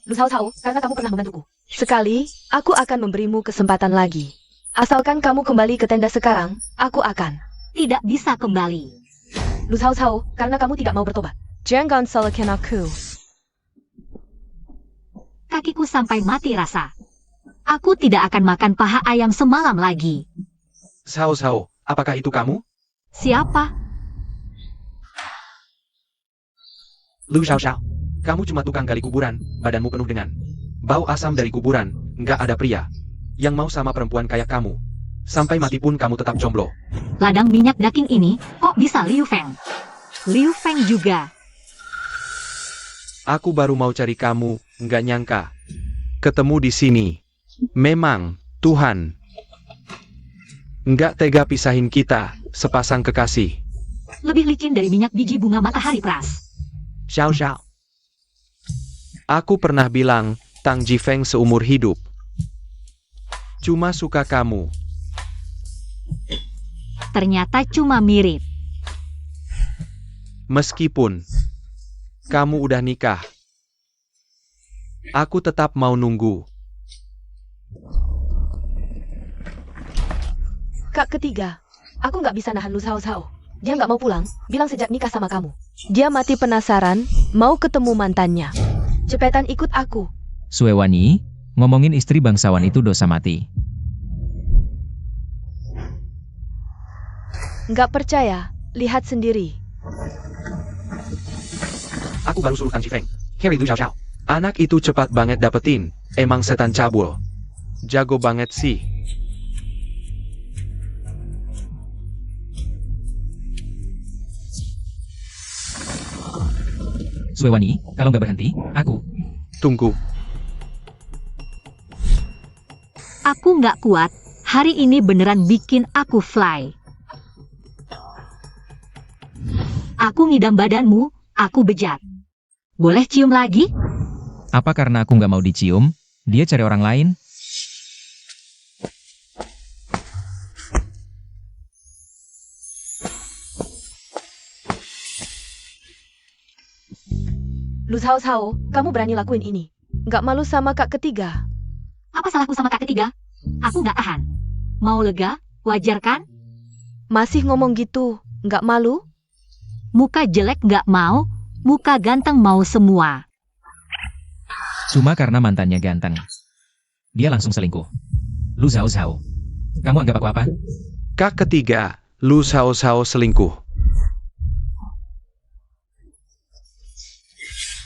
S2: Lu tahu, karena kamu pernah membantuku. Sekali, aku akan memberimu kesempatan lagi. Asalkan kamu kembali ke tenda sekarang, aku akan.
S1: Tidak bisa kembali.
S2: Lu tahu, karena kamu tidak mau bertobat. Jangan salahkan aku.
S1: Kakiku sampai mati rasa. Aku tidak akan makan paha ayam semalam lagi.
S3: Xiao Xiao, apakah itu kamu?
S1: Siapa?
S3: Lu Xiao Xiao, kamu cuma tukang gali kuburan, badanmu penuh dengan bau asam dari kuburan, nggak ada pria yang mau sama perempuan kayak kamu. Sampai mati pun kamu tetap jomblo.
S1: Ladang minyak daging ini, kok bisa Liu Feng? Liu Feng juga.
S3: Aku baru mau cari kamu, nggak nyangka. Ketemu di sini. Memang, Tuhan. Nggak tega pisahin kita, sepasang kekasih.
S1: Lebih licin dari minyak biji bunga matahari peras.
S3: Xiao Xiao. Aku pernah bilang, Tang Jifeng seumur hidup. Cuma suka kamu.
S1: Ternyata cuma mirip.
S3: Meskipun kamu udah nikah, aku tetap mau nunggu.
S2: Kak ketiga, aku nggak bisa nahan Lu Xiao. Dia nggak mau pulang, bilang sejak nikah sama kamu. Dia mati penasaran, mau ketemu mantannya. Cepetan ikut aku.
S4: Suewani, ngomongin istri bangsawan itu dosa mati.
S2: Nggak percaya, lihat sendiri.
S3: Aku baru suruh Tang Jifeng. Harry Lu Xiao Xiao. Anak itu cepat banget dapetin. Emang setan cabul. Jago banget sih.
S4: Suewani, kalau nggak berhenti, aku.
S3: Tunggu.
S1: Aku nggak kuat, hari ini beneran bikin aku fly. Aku ngidam badanmu, aku bejat. Boleh cium lagi?
S4: Apa karena aku nggak mau dicium, dia cari orang lain?
S2: Lu Xiao, kamu berani lakuin ini. Nggak malu sama kak ketiga.
S1: Apa salahku sama kak ketiga? Aku nggak tahan. Mau lega, wajar kan?
S2: Masih ngomong gitu, nggak malu?
S1: Muka jelek nggak mau, muka ganteng mau semua.
S4: Cuma karena mantannya ganteng. Dia langsung selingkuh. Lu Xiao Xiao. Kamu anggap aku apa?
S3: Kak ketiga, Lu Xiao Xiao selingkuh.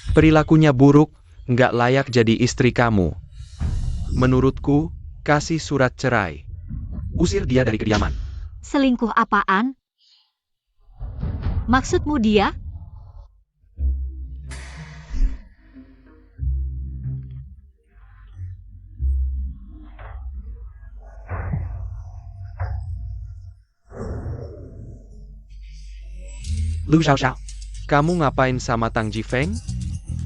S3: Perilakunya buruk, nggak layak jadi istri kamu. Menurutku, kasih surat cerai. Usir dia dari kediaman.
S1: Selingkuh apaan? Maksudmu dia?
S3: Lu Xiao Xiao, kamu ngapain sama Tang Jifeng?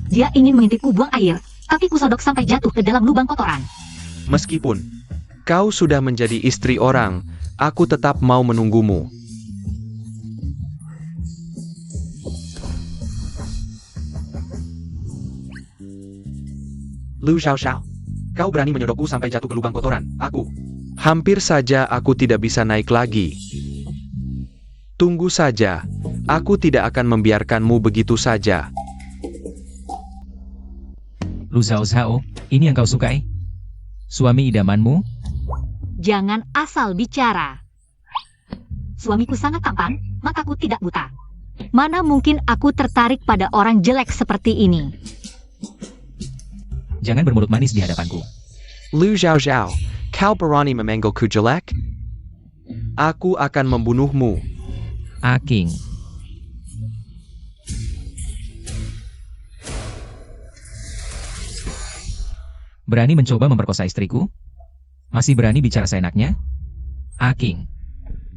S1: Dia ingin mengintipku buang air, tapi kusodok sampai jatuh ke dalam lubang kotoran.
S3: Meskipun kau sudah menjadi istri orang, aku tetap mau menunggumu. Lu Xiao Xiao, kau berani menyodokku sampai jatuh ke lubang kotoran, aku. Hampir saja aku tidak bisa naik lagi. Tunggu saja, aku tidak akan membiarkanmu begitu saja.
S4: Lu Xiao Xiao, ini yang kau sukai? Suami idamanmu?
S1: Jangan asal bicara. Suamiku sangat tampan, mataku tidak buta. Mana mungkin aku tertarik pada orang jelek seperti ini?
S4: Jangan bermulut manis di hadapanku.
S3: Lu Zhao Zhao, kau berani memanggilku jelek? Aku akan membunuhmu.
S4: Aking. Berani mencoba memperkosa istriku? Masih berani bicara seenaknya? Aking.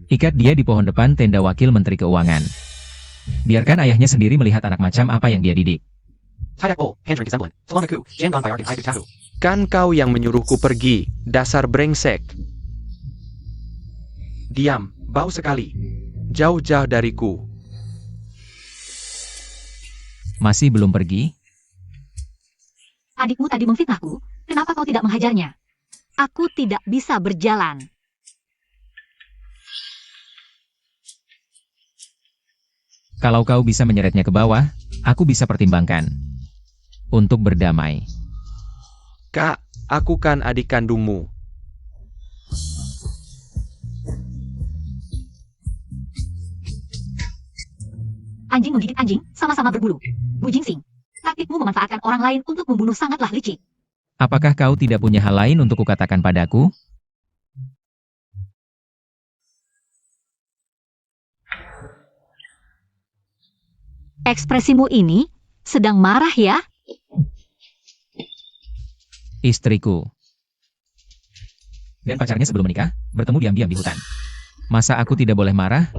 S4: Ikat dia di pohon depan tenda wakil Menteri Keuangan. Biarkan ayahnya sendiri melihat anak macam apa yang dia didik.
S3: Kan kau yang menyuruhku pergi, dasar brengsek. Diam, bau sekali. Jauh-jauh dariku.
S4: Masih belum pergi?
S1: Adikmu tadi memfitnahku, kenapa kau tidak menghajarnya? Aku tidak bisa berjalan.
S4: Kalau kau bisa menyeretnya ke bawah, aku bisa pertimbangkan. Untuk berdamai.
S3: Kak, aku kan adik kandungmu.
S1: Anjing menggigit anjing, sama-sama berbulu. Bu Jingsing, taktikmu memanfaatkan orang lain untuk membunuh sangatlah licik.
S4: Apakah kau tidak punya hal lain untuk kukatakan padaku?
S1: Ekspresimu ini sedang marah ya?
S4: Istriku. Dan pacarnya sebelum menikah, bertemu diam-diam di hutan. Masa aku tidak boleh marah?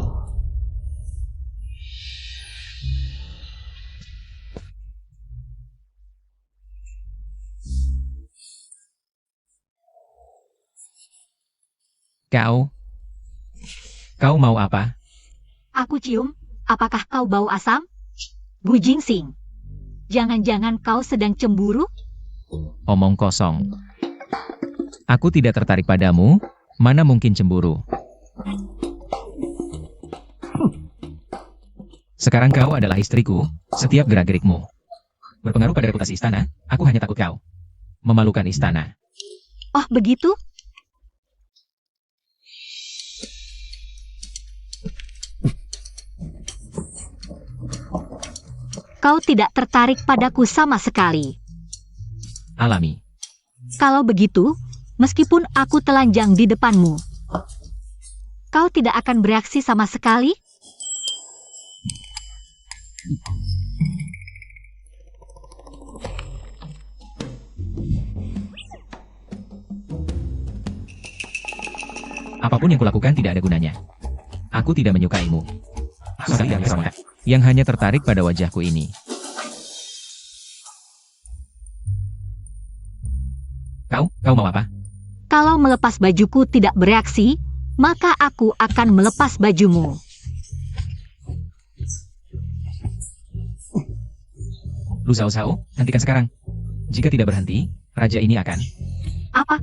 S4: Kau mau apa?
S1: Aku cium, apakah kau bau asam? Bu Jingsing, jangan-jangan kau sedang cemburu?
S4: Omong kosong. Aku tidak tertarik padamu, mana mungkin cemburu. Sekarang kau adalah istriku, setiap gerak-gerikmu berpengaruh pada reputasi istana, aku hanya takut kau memalukan istana.
S1: Oh begitu? Kau tidak tertarik padaku sama sekali.
S4: Alami.
S1: Kalau begitu, meskipun aku telanjang di depanmu, kau tidak akan bereaksi sama sekali?
S4: Apapun yang kulakukan tidak ada gunanya. Aku tidak menyukaimu. Yang hanya tertarik pada wajahku ini. Kau mau apa?
S1: Kalau melepas bajuku tidak bereaksi, maka aku akan melepas bajumu.
S4: Lu Zhao Zhao, hentikan sekarang. Jika tidak berhenti, raja ini akan...
S1: Apa?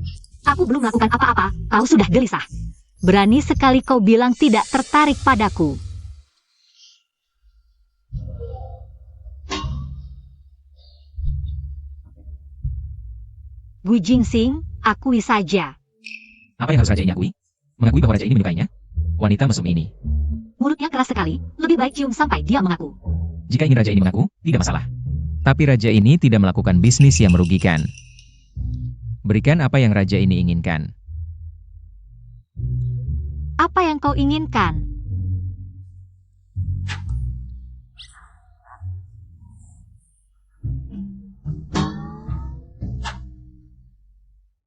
S1: Aku belum melakukan apa-apa, kau sudah gelisah. Berani sekali kau bilang tidak tertarik padaku. Bu Jingsing, akui saja.
S4: Apa yang harus raja ini akui? Mengakui bahwa raja ini menyukainya? Wanita mesum ini.
S1: Mulutnya keras sekali, lebih baik cium sampai dia mengaku.
S4: Jika ingin raja ini mengaku, tidak masalah. Tapi raja ini tidak melakukan bisnis yang merugikan. Berikan apa yang raja ini inginkan.
S1: Apa yang kau inginkan?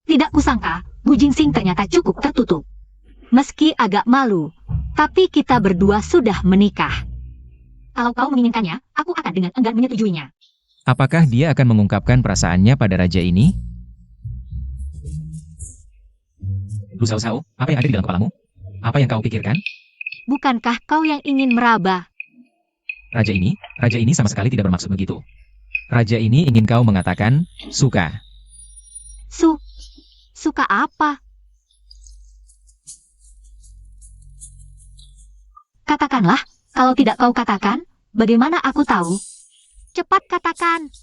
S1: Tidak kusangka, Bu Jingsing ternyata cukup tertutup. Meski agak malu, tapi kita berdua sudah menikah. Kalau kau menginginkannya, aku akan dengan enggan menyetujuinya.
S4: Apakah dia akan mengungkapkan perasaannya pada raja ini? Lu Zhao Zhao, apa yang ada di dalam kepalamu? Apa yang kau pikirkan?
S1: Bukankah kau yang ingin meraba?
S4: Raja ini sama sekali tidak bermaksud begitu. Raja ini ingin kau mengatakan, suka.
S1: Suka apa? Katakanlah, kalau tidak kau katakan, bagaimana aku tahu? Cepat katakan.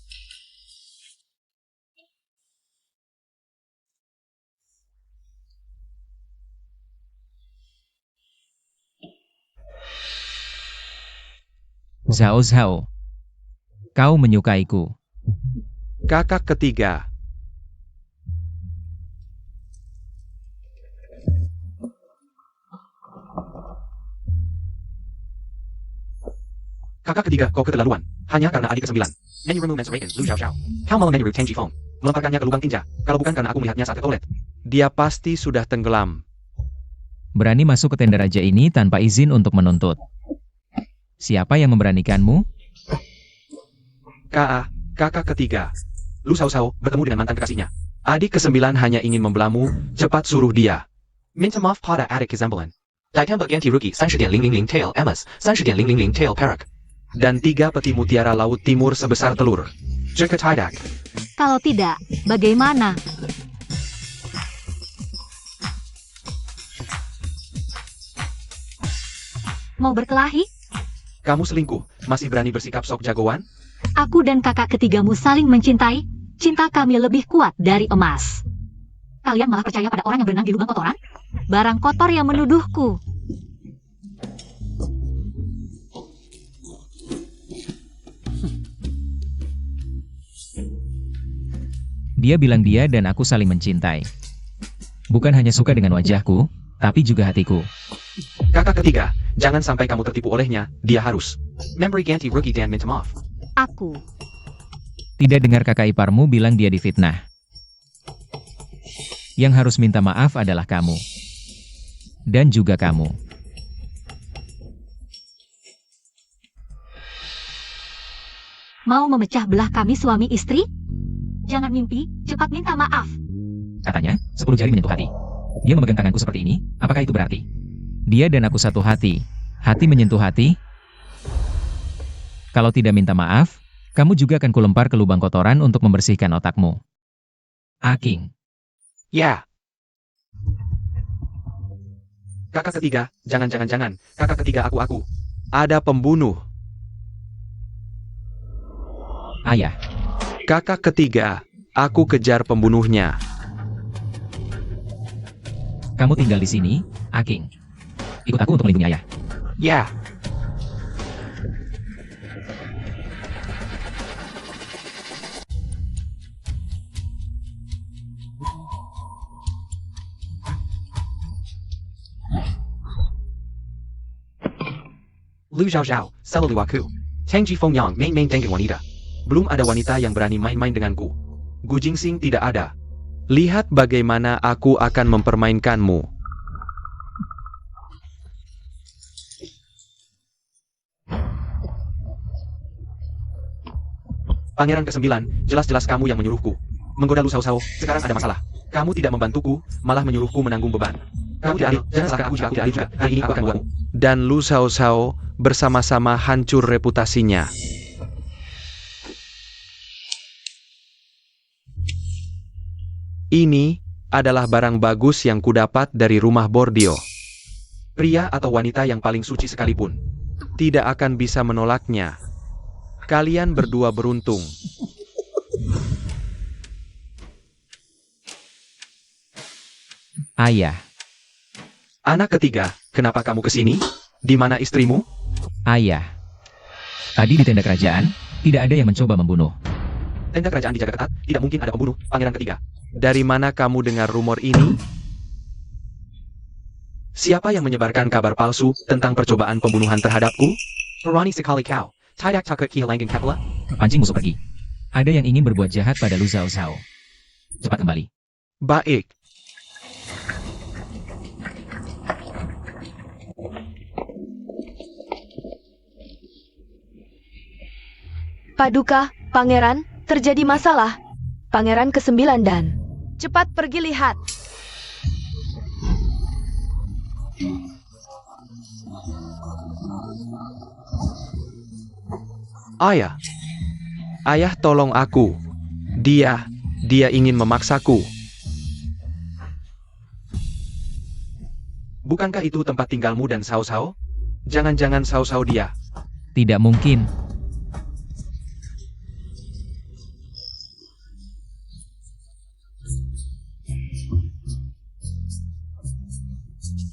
S4: Zhao Zhao. Kau menyukaiku.
S3: Kakak ketiga. Kakak ketiga, kau keterlaluan. Hanya karena adik ke-9. Menu remove menstruation, Lu Xiao Xiao. Kau mau menu Tenji Fong. Melemparkannya ke lubang tinja. Kalau bukan karena aku melihatnya saat ke toilet. Dia pasti sudah tenggelam.
S4: Berani masuk ke tenda raja ini tanpa izin untuk menuntut. Siapa yang memberanikanmu?
S3: Kakak ketiga. Lu Xiao Xiao bertemu dengan mantan kekasihnya. Adik ke-9 hanya ingin membelamu, cepat suruh dia. Minta maaf pada adik ke-9. Ditambah ganti rugi 30.000 tail emas, 30.000 tail perak. Dan 3 peti mutiara laut timur sebesar telur. Jika tidak,
S1: Kalau tidak, bagaimana? Mau berkelahi?
S3: kamu selingkuh, masih berani bersikap sok jagoan?
S1: Aku dan kakak ketigamu saling mencintai. Cinta kami lebih kuat dari emas. Kalian malah percaya pada orang yang berenang di lubang kotoran? Barang kotor yang menuduhku.
S4: Dia bilang dia dan aku saling mencintai. Bukan hanya suka dengan wajahku, tapi juga hatiku.
S3: Kakak ketiga, jangan sampai kamu tertipu olehnya, dia harus. Memberi ganti rugi dan minta maaf.
S1: Aku.
S4: Tidak dengar kakak iparmu bilang dia difitnah. Yang harus minta maaf adalah kamu. Dan juga kamu.
S1: Mau memecah belah kami suami istri? Jangan mimpi, cepat minta maaf.
S4: Katanya, 10 jari menyentuh hati. Dia memegang tanganku seperti ini, apakah itu berarti? Dia dan aku satu hati. Hati menyentuh hati? Kalau tidak minta maaf, kamu juga akan kulempar ke lubang kotoran untuk membersihkan otakmu. Aking.
S3: Ya. Kakak ketiga, jangan. Kakak ketiga aku. Ada pembunuh.
S4: Ayah.
S3: Kakak ketiga, aku kejar pembunuhnya.
S4: Kamu tinggal di sini, Aking. Ikut aku untuk melindungi ayah.
S3: Ya. Lu Xiao Xiao, selalu aku. Tenji Fong Yang main dengan wanita. Belum ada wanita yang berani main-main denganku. Gu Jingsing tidak ada. Lihat bagaimana aku akan mempermainkanmu. Pangeran ke-9, jelas-jelas kamu yang menyuruhku. Menggoda Lu Xiao Xiao, sekarang ada masalah. Kamu tidak membantuku, malah menyuruhku menanggung beban. Kamu tidak adil, jangan salahkan aku jika aku tidak adil juga. Hari ini aku akan membuatmu. Dan Lu Xiao Xiao bersama-sama hancur reputasinya. Ini adalah barang bagus yang kudapat dari rumah Bordio. Pria atau wanita yang paling suci sekalipun tidak akan bisa menolaknya. Kalian berdua beruntung.
S4: Ayah.
S3: Anak ketiga, kenapa kamu kesini? Di mana istrimu?
S4: Ayah. Tadi di tenda kerajaan, tidak ada yang mencoba membunuh.
S3: Tenda kerajaan dijaga ketat, tidak mungkin ada pembunuh, pangeran ketiga. Dari mana kamu dengar rumor ini? Siapa yang menyebarkan kabar palsu tentang percobaan pembunuhan terhadapku? Rani sekali kau, tidak takut kehilangan Kepala?
S4: Pancing musuh pergi. Ada yang ingin berbuat jahat pada Lu Xiao Xiao. Cepat kembali.
S3: Baik.
S2: Paduka, pangeran, terjadi masalah. Pangeran ke-9 dan... Cepat pergi lihat.
S3: Ayah. Ayah tolong aku. Dia ingin memaksaku. Bukankah itu tempat tinggalmu dan Xiao Xiao? Jangan-jangan Xiao Xiao dia.
S4: Tidak mungkin.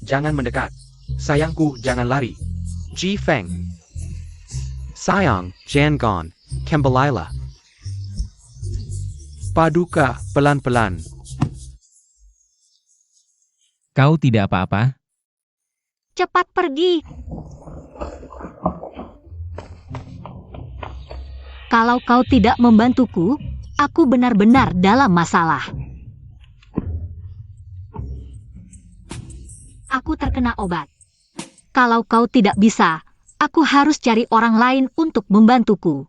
S3: Jangan mendekat. Sayangku, jangan lari. Ji Feng. Sayang, Jangon, Kembalilah. Paduka, pelan-pelan.
S4: Kau tidak apa-apa?
S1: Cepat pergi. Kalau kau tidak membantuku, aku benar-benar dalam masalah. Aku terkena obat. Kalau kau tidak bisa, aku harus cari orang lain untuk membantuku.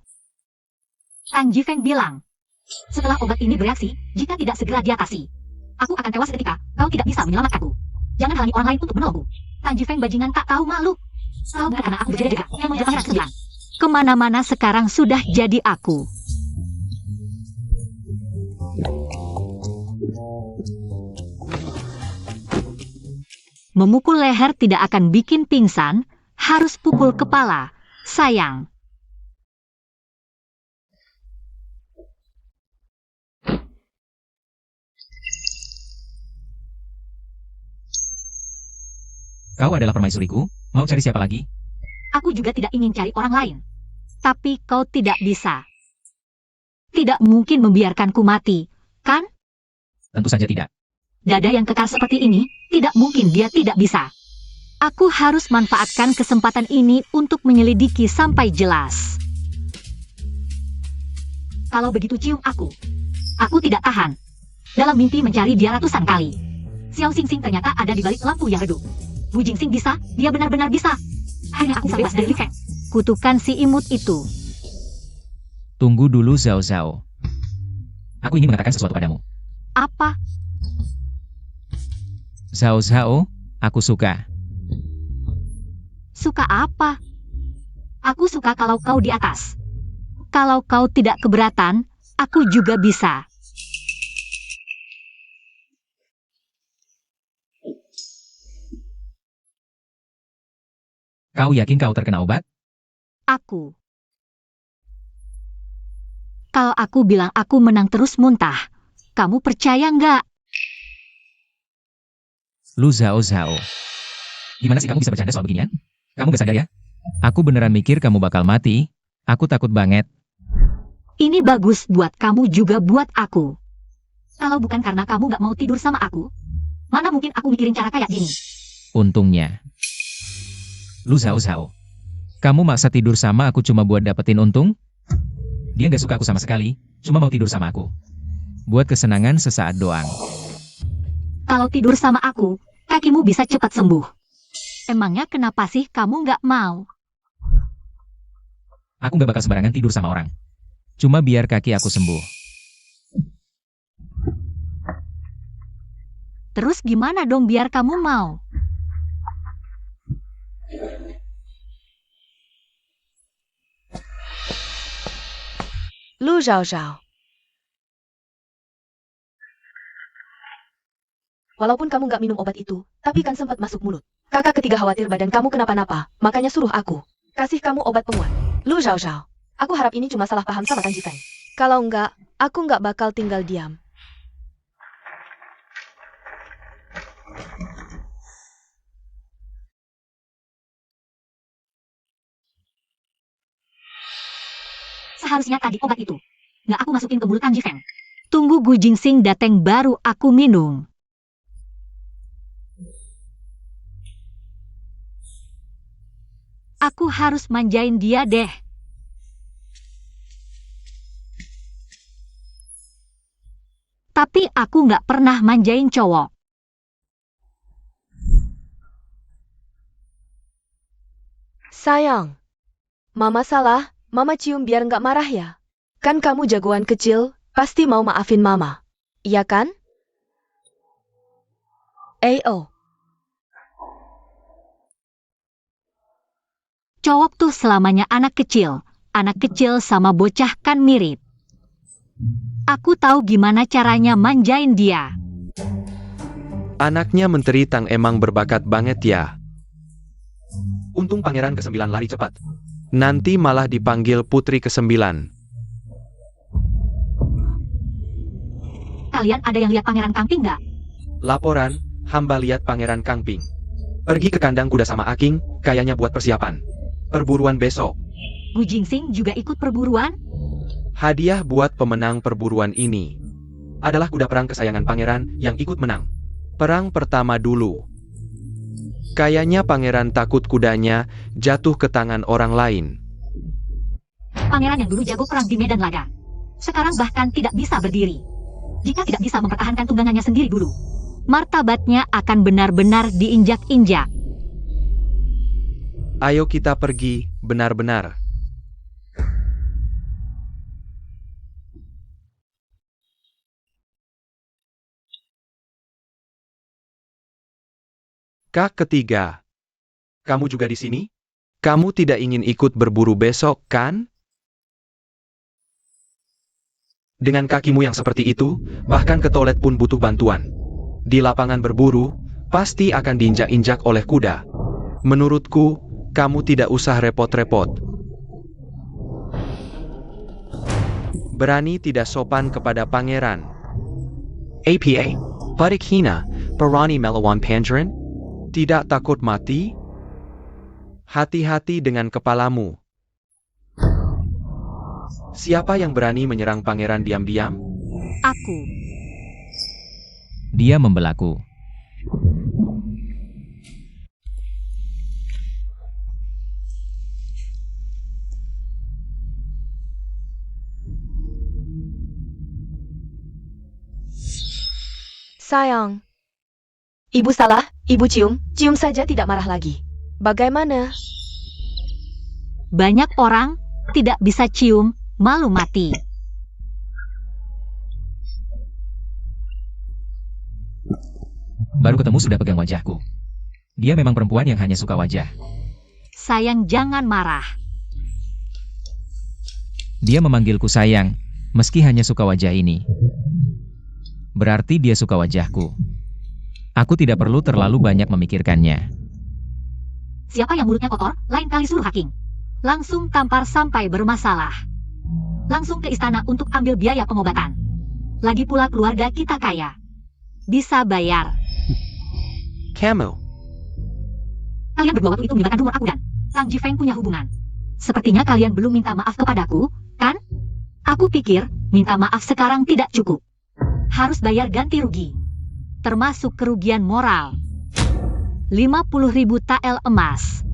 S1: Tang Jifeng bilang, setelah obat ini bereaksi, jika tidak segera diatasi, aku akan tewas ketika kau tidak bisa menyelamatkanku. Jangan halangi orang lain untuk menolongku. Tang Jifeng bajingan tak tahu malu. Kau bukan karena aku berjaga-jaga yang membuat pangeran sembilan. Kemana-mana sekarang sudah jadi aku. Memukul leher tidak akan bikin pingsan, harus pukul kepala. Sayang.
S4: Kau adalah permaisuriku, mau cari siapa lagi?
S1: Aku juga tidak ingin cari orang lain. Tapi kau tidak bisa. Tidak mungkin membiarkanku mati, kan?
S4: Tentu saja tidak.
S1: Dada yang kekal seperti ini, tidak mungkin dia tidak bisa. Aku harus manfaatkan kesempatan ini untuk menyelidiki sampai jelas. Kalau begitu cium aku tidak tahan. Dalam mimpi mencari dia ratusan kali. Xiao Xing Xing ternyata ada di balik lampu yang redup. Bu Jingxing bisa, dia benar-benar bisa. Hanya aku bebas dari Li Feng. Kutukan si imut itu.
S4: Tunggu dulu Zhao Zhao. Aku ingin mengatakan sesuatu padamu.
S1: Apa?
S4: Zhao Zhao, aku suka.
S1: Suka apa? Aku suka kalau kau di atas. Kalau kau tidak keberatan, aku juga bisa.
S4: Kau yakin kau terkena obat?
S1: Aku. Kalau aku bilang aku menang terus muntah, kamu percaya nggak?
S4: Lu Zhao Zhao. Gimana sih kamu bisa bercanda soal beginian? Kamu gak sadar ya? Aku beneran mikir kamu bakal mati. Aku takut banget.
S1: Ini bagus buat kamu juga buat aku. Kalau bukan karena kamu nggak mau tidur sama aku, mana mungkin aku mikirin cara kayak gini.
S4: Untungnya. Lu Zhao Zhao. Kamu maksa tidur sama aku cuma buat dapetin untung? Dia gak suka aku sama sekali, cuma mau tidur sama aku. Buat kesenangan sesaat doang.
S1: Kalau tidur sama aku, kakimu bisa cepat sembuh. Emangnya kenapa sih kamu nggak mau?
S4: Aku gak bakal sembarangan tidur sama orang. Cuma biar kaki aku sembuh.
S1: Terus gimana dong biar kamu mau?
S2: Lu Zhao Zhao. Walaupun kamu nggak minum obat itu, tapi kan sempat masuk mulut. Kakak ketiga khawatir badan kamu kenapa-napa, makanya suruh aku kasih kamu obat penguat. Lu Zhao Zhao, aku harap ini cuma salah paham sama Tang Jifeng. Kalau enggak, aku nggak bakal tinggal diam.
S1: Seharusnya tadi obat itu nggak aku masukin ke mulut Tang Jifeng. Tunggu Gu Jingxing dateng baru aku minum. Aku harus manjain dia deh. Tapi aku nggak pernah manjain cowok.
S2: Sayang, Mama salah, Mama cium biar nggak marah ya. Kan kamu jagoan kecil, pasti mau maafin Mama. Iya kan? Oh.
S1: Cowok tuh selamanya anak kecil. Anak kecil sama bocah kan mirip. Aku tahu gimana caranya manjain dia.
S3: Anaknya Menteri Tang emang berbakat banget ya. Untung pangeran ke-9 lari cepat. Nanti malah dipanggil putri ke-9.
S1: Kalian ada yang lihat pangeran Kangping nggak?
S3: Laporan, hamba lihat pangeran Kangping. Pergi ke kandang kuda sama Aking, kayaknya buat persiapan perburuan besok.
S1: Gu Jingsing juga ikut perburuan?
S3: Hadiah buat pemenang perburuan ini adalah kuda perang kesayangan pangeran yang ikut menang. Perang pertama dulu. Kayaknya pangeran takut kudanya jatuh ke tangan orang lain.
S1: Pangeran yang dulu jago perang di medan laga. Sekarang bahkan tidak bisa berdiri. Jika tidak bisa mempertahankan tunggangannya sendiri dulu, martabatnya akan benar-benar diinjak-injak.
S3: Ayo kita pergi, benar-benar. Kak ketiga. Kamu juga di sini? Kamu tidak ingin ikut berburu besok, kan? Dengan kakimu yang seperti itu, bahkan ke toilet pun butuh bantuan. Di lapangan berburu, pasti akan diinjak-injak oleh kuda. Menurutku, kamu tidak usah repot-repot. Berani tidak sopan kepada pangeran. APA, Badik hina, berani melawan pangeran? Tidak takut mati? Hati-hati dengan kepalamu. Siapa yang berani menyerang pangeran diam-diam?
S1: Aku.
S4: Dia membelaku.
S2: Sayang. Ibu salah, ibu cium, cium saja tidak marah lagi. Bagaimana?
S1: Banyak orang tidak bisa cium, malu mati.
S4: Baru ketemu sudah pegang wajahku. Dia memang perempuan yang hanya suka wajah.
S1: Sayang, jangan marah.
S4: Dia memanggilku sayang, meski hanya suka wajah ini. Berarti dia suka wajahku. Aku tidak perlu terlalu banyak memikirkannya.
S1: Siapa yang mulutnya kotor, lain kali suruh hacking. Langsung tampar sampai bermasalah. Langsung ke istana untuk ambil biaya pengobatan. Lagi pula keluarga kita kaya. Bisa bayar.
S3: Kamu.
S1: Kalian berdua waktu itu melibatkan rumor aku dan Lang Jifeng punya hubungan. Sepertinya kalian belum minta maaf kepadaku, kan? Aku pikir, minta maaf sekarang tidak cukup. Harus bayar ganti rugi. Termasuk kerugian moral. 50.000 tael emas.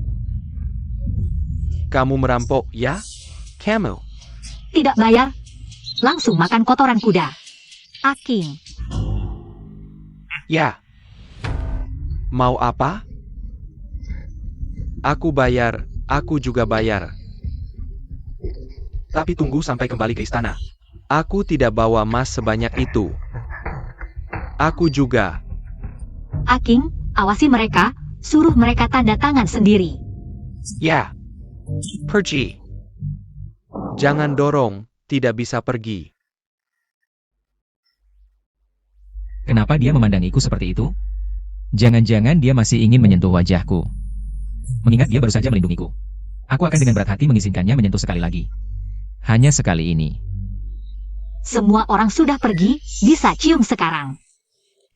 S3: Kamu merampok, ya? Kamu.
S1: Tidak bayar, langsung makan kotoran kuda. Aking.
S3: Ya. Mau apa? Aku bayar, aku juga bayar. Tapi tunggu sampai kembali ke istana. Aku tidak bawa emas sebanyak itu. Aku juga.
S1: Aking, awasi mereka, suruh mereka tanda tangan sendiri.
S3: Ya. Pergi. Jangan dorong, tidak bisa pergi.
S4: Kenapa dia memandangiku seperti itu? Jangan-jangan dia masih ingin menyentuh wajahku. Mengingat dia baru saja melindungiku. Aku akan dengan berat hati mengizinkannya menyentuh sekali lagi. Hanya sekali ini.
S1: Semua orang sudah pergi, bisa cium sekarang.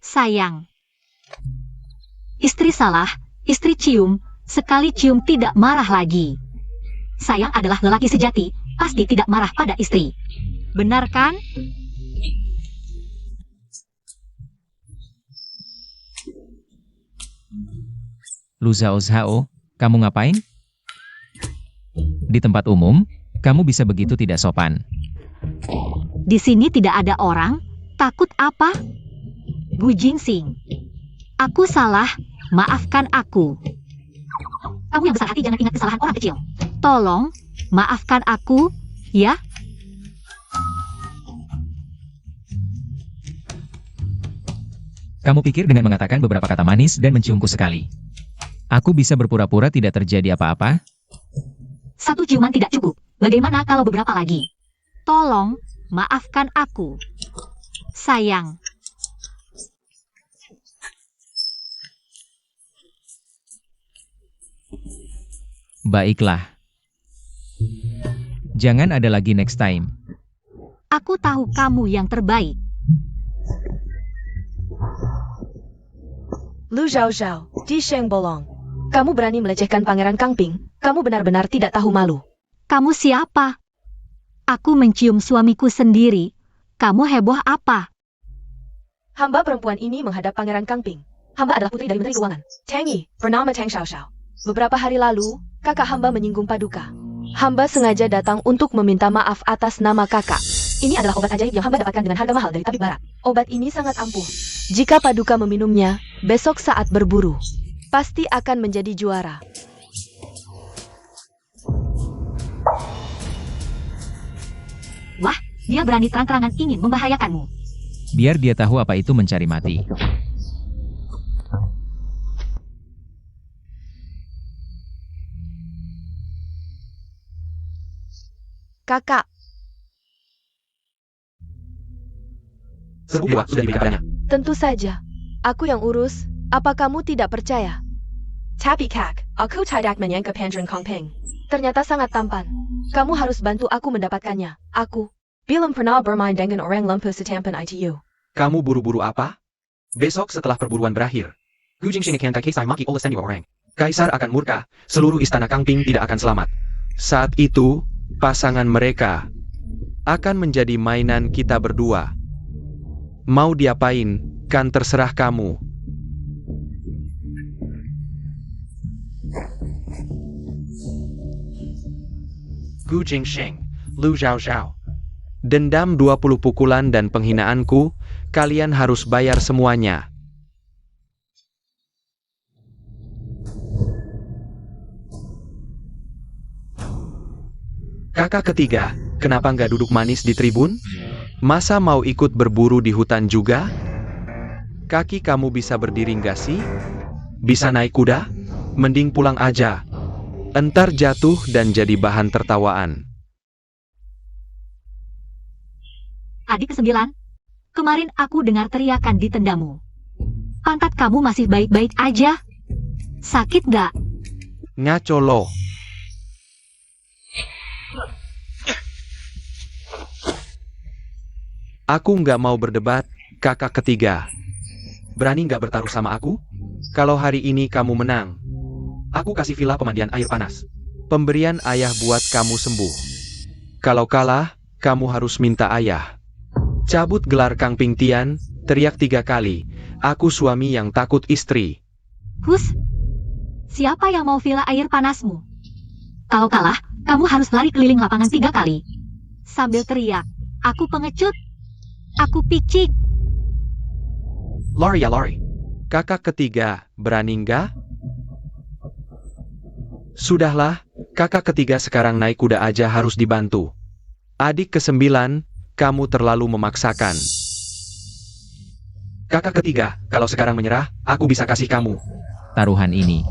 S1: Sayang. Istri salah, istri cium, sekali cium tidak marah lagi. Sayang adalah lelaki sejati, pasti tidak marah pada istri. Benar kan?
S4: Lu Zhao Zhao, kamu ngapain? Di tempat umum, kamu bisa begitu tidak sopan.
S1: Di sini tidak ada orang, takut apa? Gu Jingsing. Aku salah, maafkan aku. Kamu yang besar hati jangan ingat kesalahan orang kecil. Tolong, maafkan aku, ya?
S4: Kamu pikir dengan mengatakan beberapa kata manis dan menciumku sekali, aku bisa berpura-pura tidak terjadi apa-apa?
S1: Satu ciuman tidak cukup. Bagaimana kalau beberapa lagi? Tolong, maafkan aku. Sayang.
S4: Baiklah. Jangan ada lagi next time.
S1: Aku tahu kamu yang terbaik.
S2: Lu Zhao Zhao, Ji Sheng Bolong. Kamu berani melecehkan Pangeran Kangping, kamu benar-benar tidak tahu malu.
S1: Kamu siapa? Aku mencium suamiku sendiri. Kamu heboh apa?
S2: Hamba perempuan ini menghadap Pangeran Kangping. Hamba adalah putri dari Menteri Keuangan, Tang Yi, bernama Tang Xiaoxiao. Beberapa hari lalu, kakak hamba menyinggung Paduka. Hamba sengaja datang untuk meminta maaf atas nama kakak. Ini adalah obat ajaib yang hamba dapatkan dengan harga mahal dari tabib barat. Obat ini sangat ampuh. Jika Paduka meminumnya, besok saat berburu, pasti akan menjadi juara.
S1: Wah, dia berani terang-terangan ingin membahayakanmu.
S4: Biar dia tahu apa itu mencari mati.
S2: Kakak,
S3: Serbuk dewa sudah diberikan padanya.
S2: tentu saja. Aku yang urus. Apa kamu tidak percaya? Tapi kak, aku tidak menyangka Pangeran Kangping. Ternyata sangat tampan. Kamu harus bantu aku mendapatkannya. Aku belum pernah bermain dengan orang lemah setampan itu.
S3: Kamu buru-buru apa? Besok setelah perburuan berakhir, Gujing Shingekan Kaisai maki oleh senior orang. Kaisar akan murka, seluruh istana Kangping tidak akan selamat. Saat itu, pasangan mereka akan menjadi mainan kita berdua. Mau diapain, kan terserah kamu. Gu Jingxing, Lu Zhao Zhao. Dendam 20 pukulan dan penghinaanku, kalian harus bayar semuanya. Kakak ketiga, kenapa nggak duduk manis di tribun? Masa mau ikut berburu di hutan juga? Kaki kamu bisa berdiri nggak sih? Bisa naik kuda? Mending pulang aja. Entar jatuh dan jadi bahan tertawaan.
S1: Adik ke-9, kemarin aku dengar teriakan di tendamu. Pantat kamu masih baik-baik aja? Sakit gak?
S3: Ngaco lo. Aku nggak mau berdebat, kakak ketiga. Berani nggak bertaruh sama aku? Kalau hari ini kamu menang, aku kasih villa pemandian air panas. Pemberian ayah buat kamu sembuh. Kalau kalah, kamu harus minta ayah. Cabut gelar Kangping Tian, teriak 3 kali. Aku suami yang takut istri.
S1: Hus, siapa yang mau villa air panasmu? Kalau kalah, kamu harus lari keliling lapangan 3 kali. Sambil teriak, aku pengecut. Aku picik.
S3: Lari ya lari. Kakak ketiga, berani nggak? Sudahlah, kakak ketiga sekarang naik kuda aja harus dibantu. Adik ke-9, kamu terlalu memaksakan. Kakak ketiga, kalau sekarang menyerah, aku bisa kasih kamu.
S4: Taruhan ini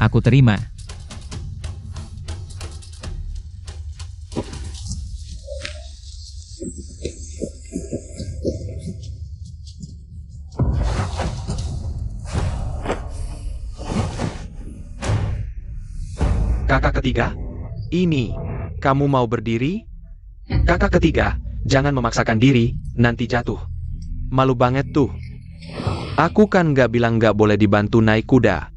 S4: aku terima.
S3: Kakak ketiga, ini, kamu mau berdiri? Kakak ketiga, jangan memaksakan diri, nanti jatuh. Malu banget tuh. Aku kan nggak bilang nggak boleh dibantu naik kuda.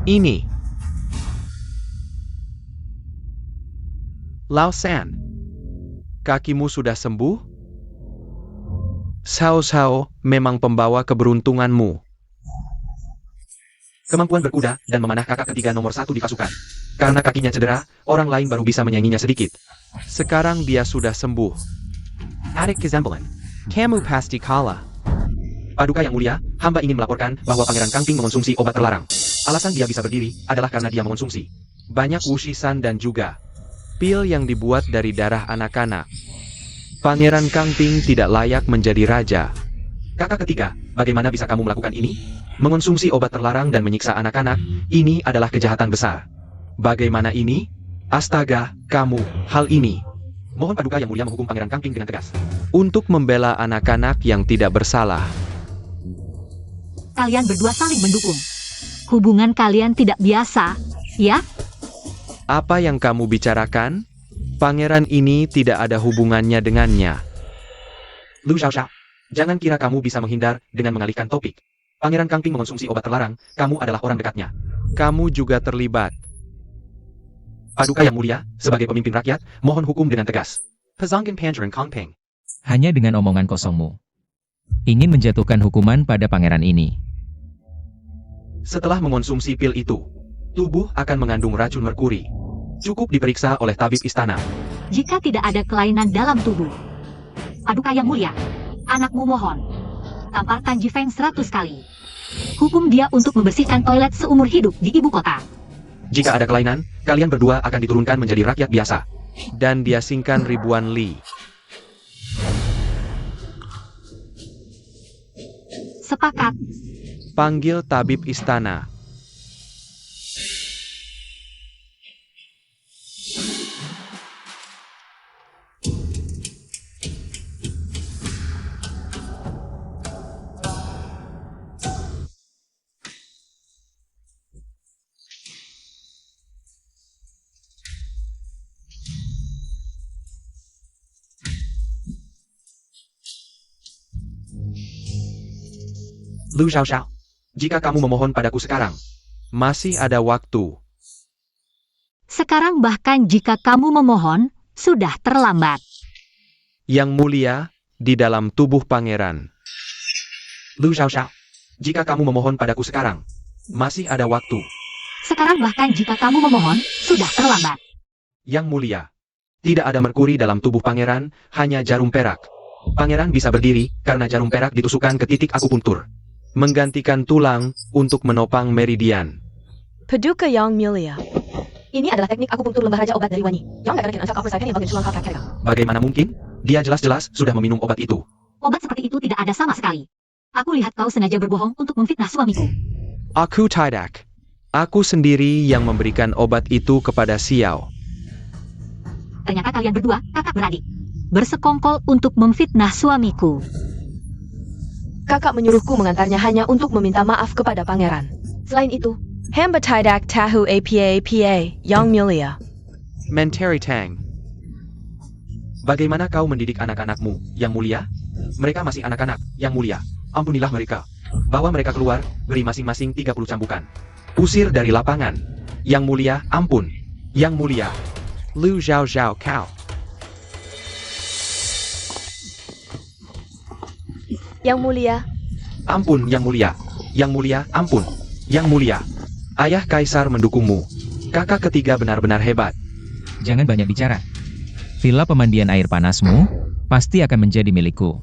S3: Ini. Lao San, kakimu sudah sembuh? Sao Sao memang pembawa keberuntunganmu. Kemampuan berkuda dan memanah kakak ketiga nomor 1 di pasukan. Karena kakinya cedera, orang lain baru bisa menyainginya sedikit. Sekarang dia sudah sembuh. Adik Kizambelan, kamu pasti kalah. Paduka yang mulia, hamba ingin melaporkan bahwa Pangeran Kangping mengonsumsi obat terlarang. Alasan dia bisa berdiri adalah karena dia mengonsumsi banyak wushisan dan juga pil yang dibuat dari darah anak-anak. Pangeran Kangping tidak layak menjadi raja. Kakak ketiga, bagaimana bisa kamu melakukan ini? Mengonsumsi obat terlarang dan menyiksa anak-anak, ini adalah kejahatan besar. Bagaimana ini? Astaga, kamu, hal ini. Mohon Paduka yang mulia menghukum Pangeran Kangping dengan tegas. Untuk membela anak-anak yang tidak bersalah.
S1: Kalian berdua saling mendukung. Hubungan kalian tidak biasa, ya?
S3: Apa yang kamu bicarakan? Pangeran ini tidak ada hubungannya dengannya. Lu Xiaoxiao, jangan kira kamu bisa menghindar dengan mengalihkan topik. Pangeran Kangping mengonsumsi obat terlarang, kamu adalah orang dekatnya. Kamu juga terlibat. Paduka Yang Mulia, sebagai pemimpin rakyat, mohon hukum dengan tegas. Pezangkan Pangeran Kangping.
S4: Hanya dengan omongan kosongmu. Ingin menjatuhkan hukuman pada pangeran ini.
S3: Setelah mengonsumsi pil itu, tubuh akan mengandung racun merkuri. Cukup diperiksa oleh tabib istana.
S1: Jika tidak ada kelainan dalam tubuh. Paduka Yang Mulia, anakmu mohon. Tampar Tan Jifeng 100 kali. Hukum dia untuk membersihkan toilet seumur hidup di ibu kota.
S3: Jika ada kelainan, kalian berdua akan diturunkan menjadi rakyat biasa. Dan diasingkan ribuan li.
S1: Sepakat.
S3: Panggil tabib istana. Lu Xiaoxiao, jika kamu memohon padaku sekarang, masih ada waktu.
S1: Sekarang bahkan jika kamu memohon, sudah terlambat.
S3: Yang Mulia, di dalam tubuh pangeran. Lu Xiaoxiao, jika kamu memohon padaku sekarang, masih ada waktu.
S1: Sekarang bahkan jika kamu memohon, sudah terlambat.
S3: Yang Mulia, tidak ada merkuri dalam tubuh pangeran, hanya jarum perak. Pangeran bisa berdiri karena jarum perak ditusukkan ke titik akupuntur. Menggantikan tulang untuk menopang meridian.
S2: Paduka Yang Mulia. Ini adalah teknik akupunktur lembah raja obat dari Wanyi. Yang akan angka kapal yang bagian sulang kakak.
S3: Bagaimana mungkin? Dia jelas-jelas sudah meminum obat itu.
S1: Obat seperti itu tidak ada sama sekali. Aku lihat kau sengaja berbohong untuk memfitnah suamiku.
S3: Aku tidak. Aku sendiri yang memberikan obat itu kepada Xiao.
S1: Ternyata kalian berdua, kakak beradik. Bersekongkol untuk memfitnah suamiku.
S2: Kakak menyuruhku mengantarnya hanya untuk meminta maaf kepada pangeran. Selain itu, hamba tidak tahu apa-apa, Yang Mulia.
S3: Menteri Tang. Bagaimana kau mendidik anak-anakmu, Yang Mulia? Mereka masih anak-anak, Yang Mulia. Ampunilah mereka. Bawa mereka keluar, beri masing-masing 30 cambukan. Usir dari lapangan. Yang Mulia, ampun. Yang Mulia. Lu Zhao Zhao Kao.
S2: Yang Mulia.
S3: Ampun, Yang Mulia. Yang Mulia, ampun. Yang Mulia. Ayah Kaisar mendukungmu. Kakak ketiga benar-benar hebat.
S4: Jangan banyak bicara. Villa pemandian air panasmu pasti akan menjadi milikku.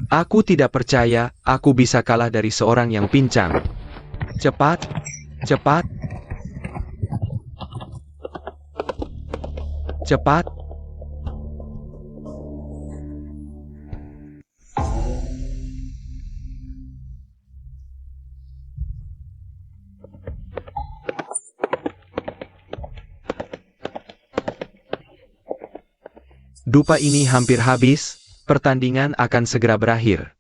S3: Aku tidak percaya aku bisa kalah dari seorang yang pincang. Cepat, cepat, cepat. Dupa ini hampir habis. Pertandingan akan segera berakhir.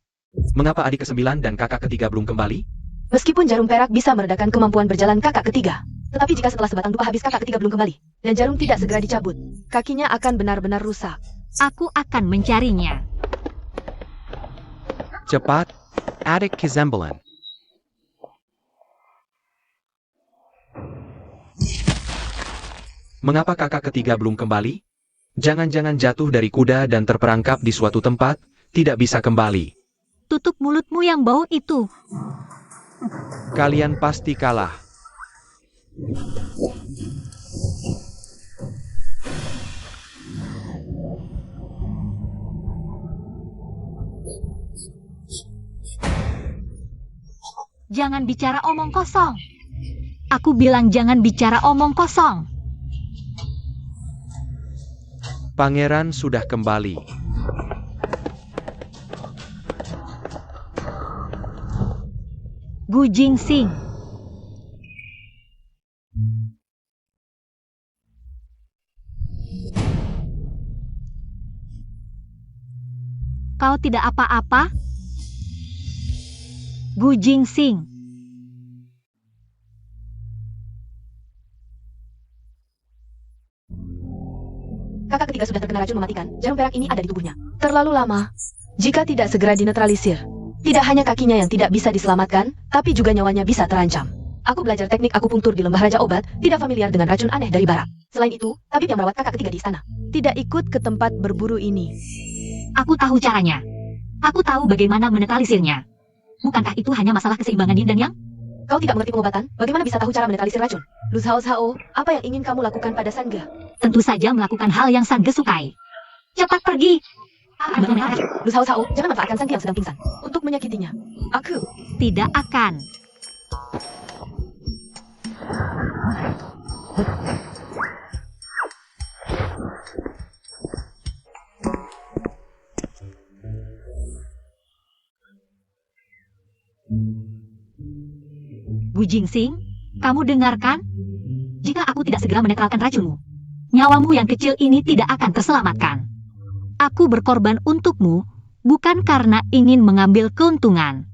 S3: Mengapa adik ke-9 dan kakak ketiga belum kembali?
S2: Meskipun jarum perak bisa meredakan kemampuan berjalan kakak ketiga, tetapi jika setelah sebatang dupa habis kakak ketiga belum kembali, dan jarum tidak segera dicabut, kakinya akan benar-benar rusak.
S1: Aku akan mencarinya.
S3: Cepat, adik ke-9. Mengapa kakak ketiga belum kembali? Jangan-jangan jatuh dari kuda dan terperangkap di suatu tempat, tidak bisa kembali.
S1: Tutup mulutmu yang bau itu.
S3: Kalian pasti kalah.
S1: Jangan bicara omong kosong. Aku bilang jangan bicara omong kosong.
S3: Pangeran sudah kembali.
S1: Gu Jingxing. Kau tidak apa-apa? Gu Jingsing.
S2: Kakak ketiga sudah terkena racun mematikan. Jarum perak ini ada di tubuhnya. Terlalu lama. Jika tidak segera dinetralisir, tidak hanya kakinya yang tidak bisa diselamatkan, tapi juga nyawanya bisa terancam. Aku belajar teknik akupunktur di Lembah Raja Obat, tidak familiar dengan racun aneh dari barat. Selain itu, tabib yang merawat kakak ketiga di istana tidak ikut ke tempat berburu ini.
S1: Aku tahu caranya. Aku tahu bagaimana menetralisirnya. Bukankah itu hanya masalah keseimbangan yin dan yang?
S2: Kau tidak mengerti pengobatan? Bagaimana bisa tahu cara menetralisir racun? Lu Zhao Zhao, apa yang ingin kamu lakukan pada Sangge?
S1: Tentu saja melakukan hal yang Sangge sukai. Cepat pergi.
S2: Lu Zhao Zhao, jangan manfaatkan Sangge yang sedang pingsan untuk menyakitinya. Aku
S1: Tidak akan. Gu Jingsing, kamu dengarkan? Jika aku tidak segera menetralkan racunmu, nyawamu yang kecil ini tidak akan terselamatkan. Aku berkorban untukmu, bukan karena ingin mengambil keuntungan.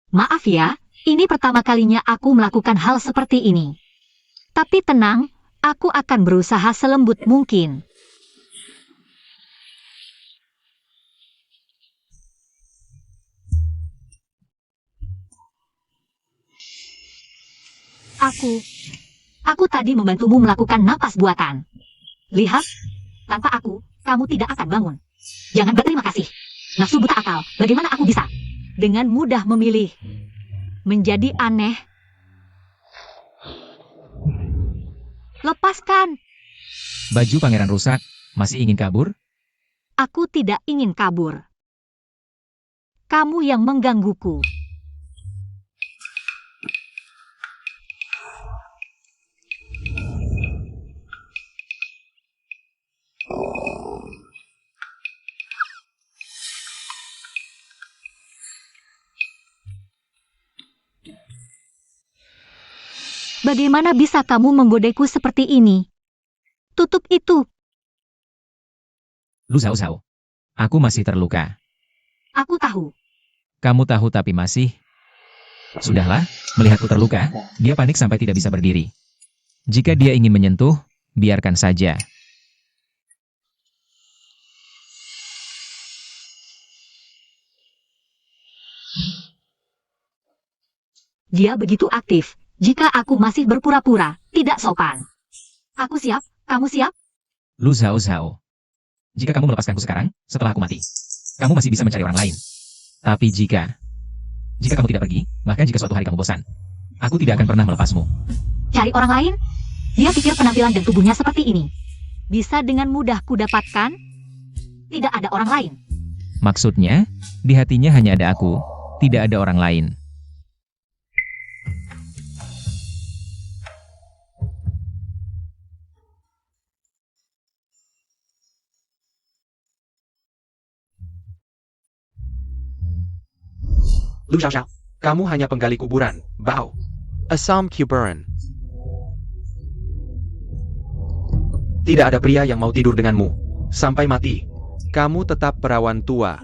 S1: Maaf ya, ini pertama kalinya aku melakukan hal seperti ini. Tapi tenang, aku akan berusaha selembut mungkin. Aku tadi membantumu melakukan napas buatan. Lihat, tanpa aku, kamu tidak akan bangun. Jangan berterima kasih. Nafsu buta akal, bagaimana aku bisa? Dengan mudah memilih. Menjadi aneh. Lepaskan.
S4: Baju pangeran rusak, masih ingin kabur?
S1: Aku tidak ingin kabur. Kamu yang menggangguku. Bagaimana bisa kamu menggodaiku seperti ini? Tutup itu.
S4: Lu Zhao Zhao. Aku masih terluka.
S1: Aku tahu.
S4: Kamu tahu tapi masih... Sudahlah, melihatku terluka, dia panik sampai tidak bisa berdiri. Jika dia ingin menyentuh, biarkan saja.
S1: Dia begitu aktif. Jika aku masih berpura-pura, tidak sopan. Aku siap, kamu siap?
S4: Lu Zhao Zhao. Jika kamu melepaskanku sekarang, setelah aku mati, kamu masih bisa mencari orang lain. Tapi jika kamu tidak pergi, bahkan jika suatu hari kamu bosan, aku tidak akan pernah melepasmu.
S1: Cari orang lain? Dia pikir penampilan dan tubuhnya seperti ini bisa dengan mudah kudapatkan? Tidak ada orang lain.
S4: Maksudnya, di hatinya hanya ada aku, tidak ada orang lain.
S3: Lu Xiaoxiao, kamu hanya penggali kuburan, Bao. Asam kuburan. Tidak ada pria yang mau tidur denganmu. Sampai mati. Kamu tetap perawan tua.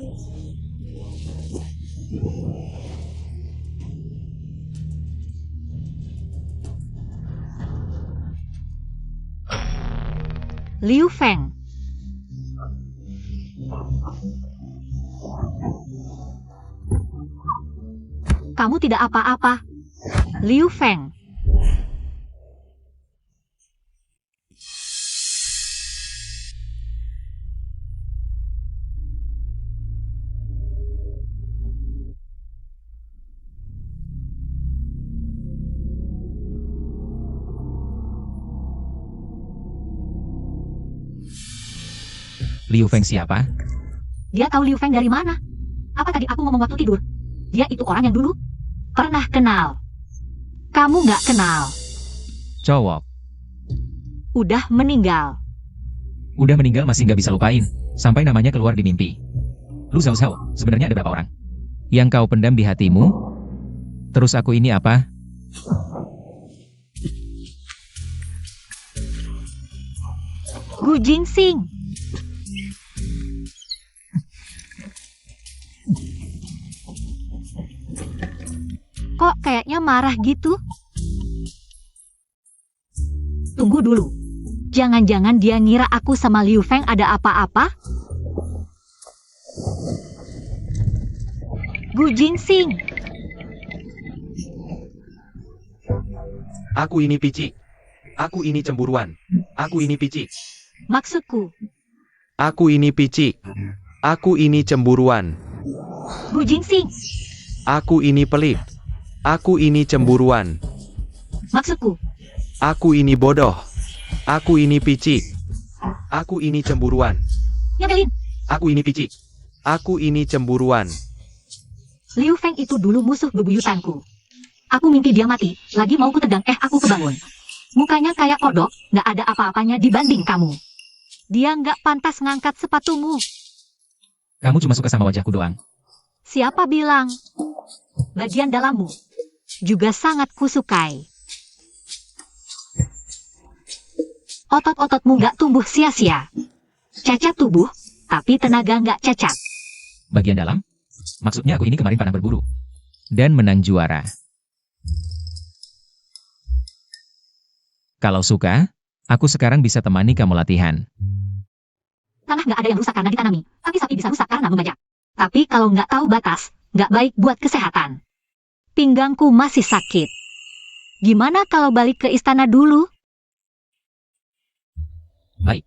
S1: Liu Feng. Kamu tidak apa-apa. Liu Feng.
S4: Liu Feng siapa?
S1: Dia tahu Liu Feng dari mana? Apa tadi aku ngomong waktu tidur? Dia itu orang yang dulu pernah kenal. Kamu nggak kenal.
S4: Cowok.
S1: Udah meninggal.
S4: Udah meninggal masih nggak bisa lupain. Sampai namanya keluar di mimpi. Lu Zhao Zhao, sebenarnya ada berapa orang? Yang kau pendam di hatimu? Terus aku ini apa?
S1: Gu Jingsing. marah gitu? Tunggu dulu. Jangan-jangan dia ngira aku sama Liu Feng ada apa-apa? Gu Jingxing,
S3: Aku ini picik. Aku ini cemburuan. Aku ini picik.
S1: maksudku.
S3: Aku ini picik. Aku ini cemburuan.
S1: Gu Jingxing,
S3: Aku ini pelit. Aku ini cemburuan.
S1: maksudku.
S3: Aku ini bodoh. Aku ini picik. Aku ini cemburuan.
S1: Nyebelin.
S3: Aku ini picik. Aku ini cemburuan.
S1: Liu Feng itu dulu musuh bebuyutanku. Aku mimpi dia mati, lagi mau ku tendang aku kebangun. Mukanya kayak kodok, nggak ada apa-apanya dibanding kamu. Dia nggak pantas ngangkat sepatumu.
S4: Kamu cuma suka sama wajahku doang.
S1: Siapa bilang? Bagian dalammu juga sangat kusukai. Otot-ototmu nggak tumbuh sia-sia. Cacat tubuh, tapi tenaga nggak cacat.
S4: Bagian dalam? Maksudnya aku ini kemarin pernah berburu. Dan menang juara. Kalau suka, aku sekarang bisa temani kamu latihan.
S1: Tanah nggak ada yang rusak karena ditanami, tapi sapi bisa rusak karena membajak. Tapi kalau nggak tahu batas, nggak baik buat kesehatan. Pinggangku masih sakit. Gimana kalau balik ke istana dulu?
S4: Baik.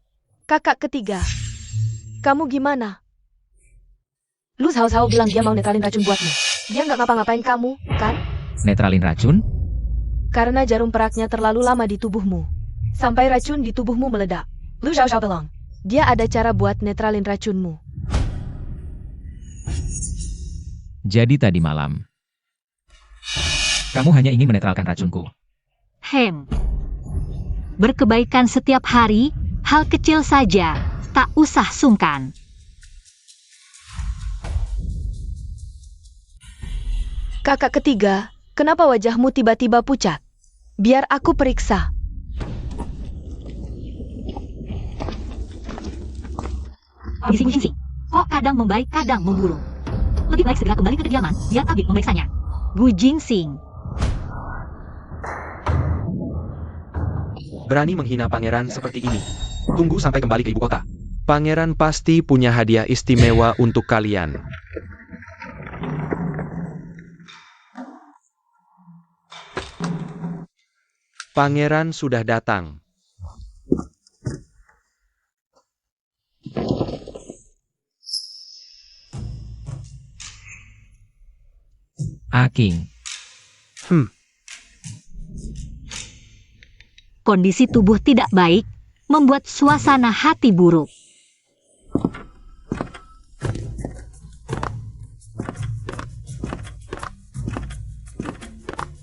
S2: Kakak ketiga, kamu gimana? Lu Hao bilang dia mau netralin racun buatmu. Dia nggak ngapa-ngapain kamu, kan?
S4: Netralin racun?
S2: Karena jarum peraknya terlalu lama di tubuhmu. Sampai racun di tubuhmu meledak. Lu Hao bilang, dia ada cara buat netralin racunmu.
S4: Jadi tadi malam, kamu hanya ingin menetralkan racunku.
S1: Berkebaikan setiap hari, hal kecil saja, tak usah sungkan.
S2: Kakak ketiga, kenapa wajahmu tiba-tiba pucat? Biar aku periksa.
S1: Bising-bising, kok kadang membaik, kadang memburuk. Lebih baik segera kembali ke kediaman, biar tabib memeriksanya. Gu Jingxing,
S3: Berani menghina pangeran seperti ini. Tunggu sampai kembali ke ibu kota. Pangeran pasti punya hadiah istimewa untuk kalian. Pangeran sudah datang.
S4: King.
S1: kondisi tubuh tidak baik, membuat suasana hati buruk.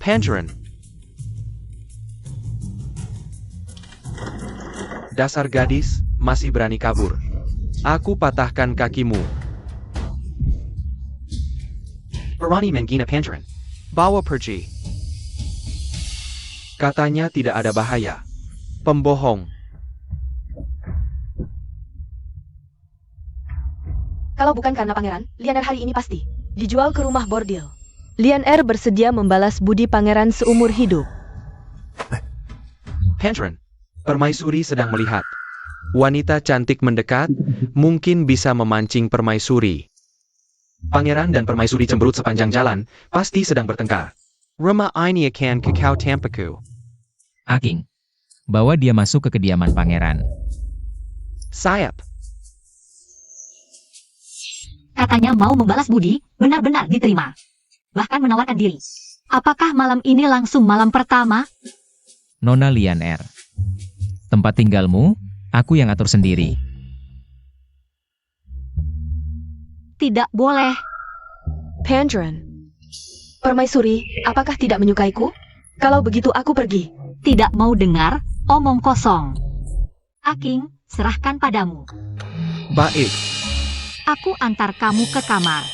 S3: Pangeran. Dasar gadis, masih berani kabur. Aku patahkan kakimu. Berani menghina Pangeran. Bawa pergi. Katanya tidak ada bahaya. Pembohong.
S2: Kalau bukan karena pangeran, Lian Er hari ini pasti dijual ke rumah bordil. Lian Er bersedia membalas budi pangeran seumur hidup.
S3: Pangeran. Permaisuri sedang melihat. Wanita cantik mendekat, mungkin bisa memancing permaisuri. Pangeran dan permaisuri cemberut sepanjang jalan, pasti sedang bertengkar. Rumah ini akan kekau tampaku.
S4: King. Bawa dia masuk ke kediaman pangeran.
S3: Sayap.
S1: Katanya mau membalas budi, benar-benar diterima. Bahkan menawarkan diri. Apakah malam ini langsung malam pertama?
S4: Nona Lian Er. Tempat tinggalmu, aku yang atur sendiri.
S1: Tidak boleh.
S2: Pangeran. Permaisuri, apakah tidak menyukaiku? Kalau begitu aku pergi.
S1: Tidak mau dengar, omong kosong. King, serahkan padamu.
S3: Baik.
S1: Aku antar kamu ke kamar.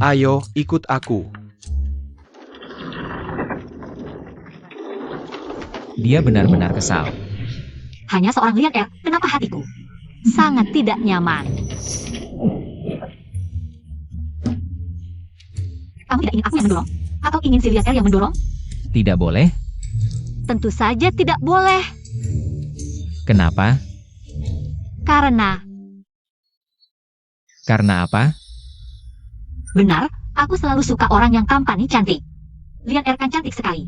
S3: Ayo, ikut aku.
S4: Dia benar-benar kesal.
S1: Hanya seorang Lian Er, kenapa hatiku sangat tidak nyaman. Kamu tidak ingin aku yang mendorong? Atau ingin si Lian R yang mendorong?
S4: Tidak boleh?
S1: Tentu saja tidak boleh.
S4: Kenapa?
S1: Karena,
S4: Karena apa?
S1: benar, aku selalu suka orang yang tampani cantik. Lian R kan cantik sekali.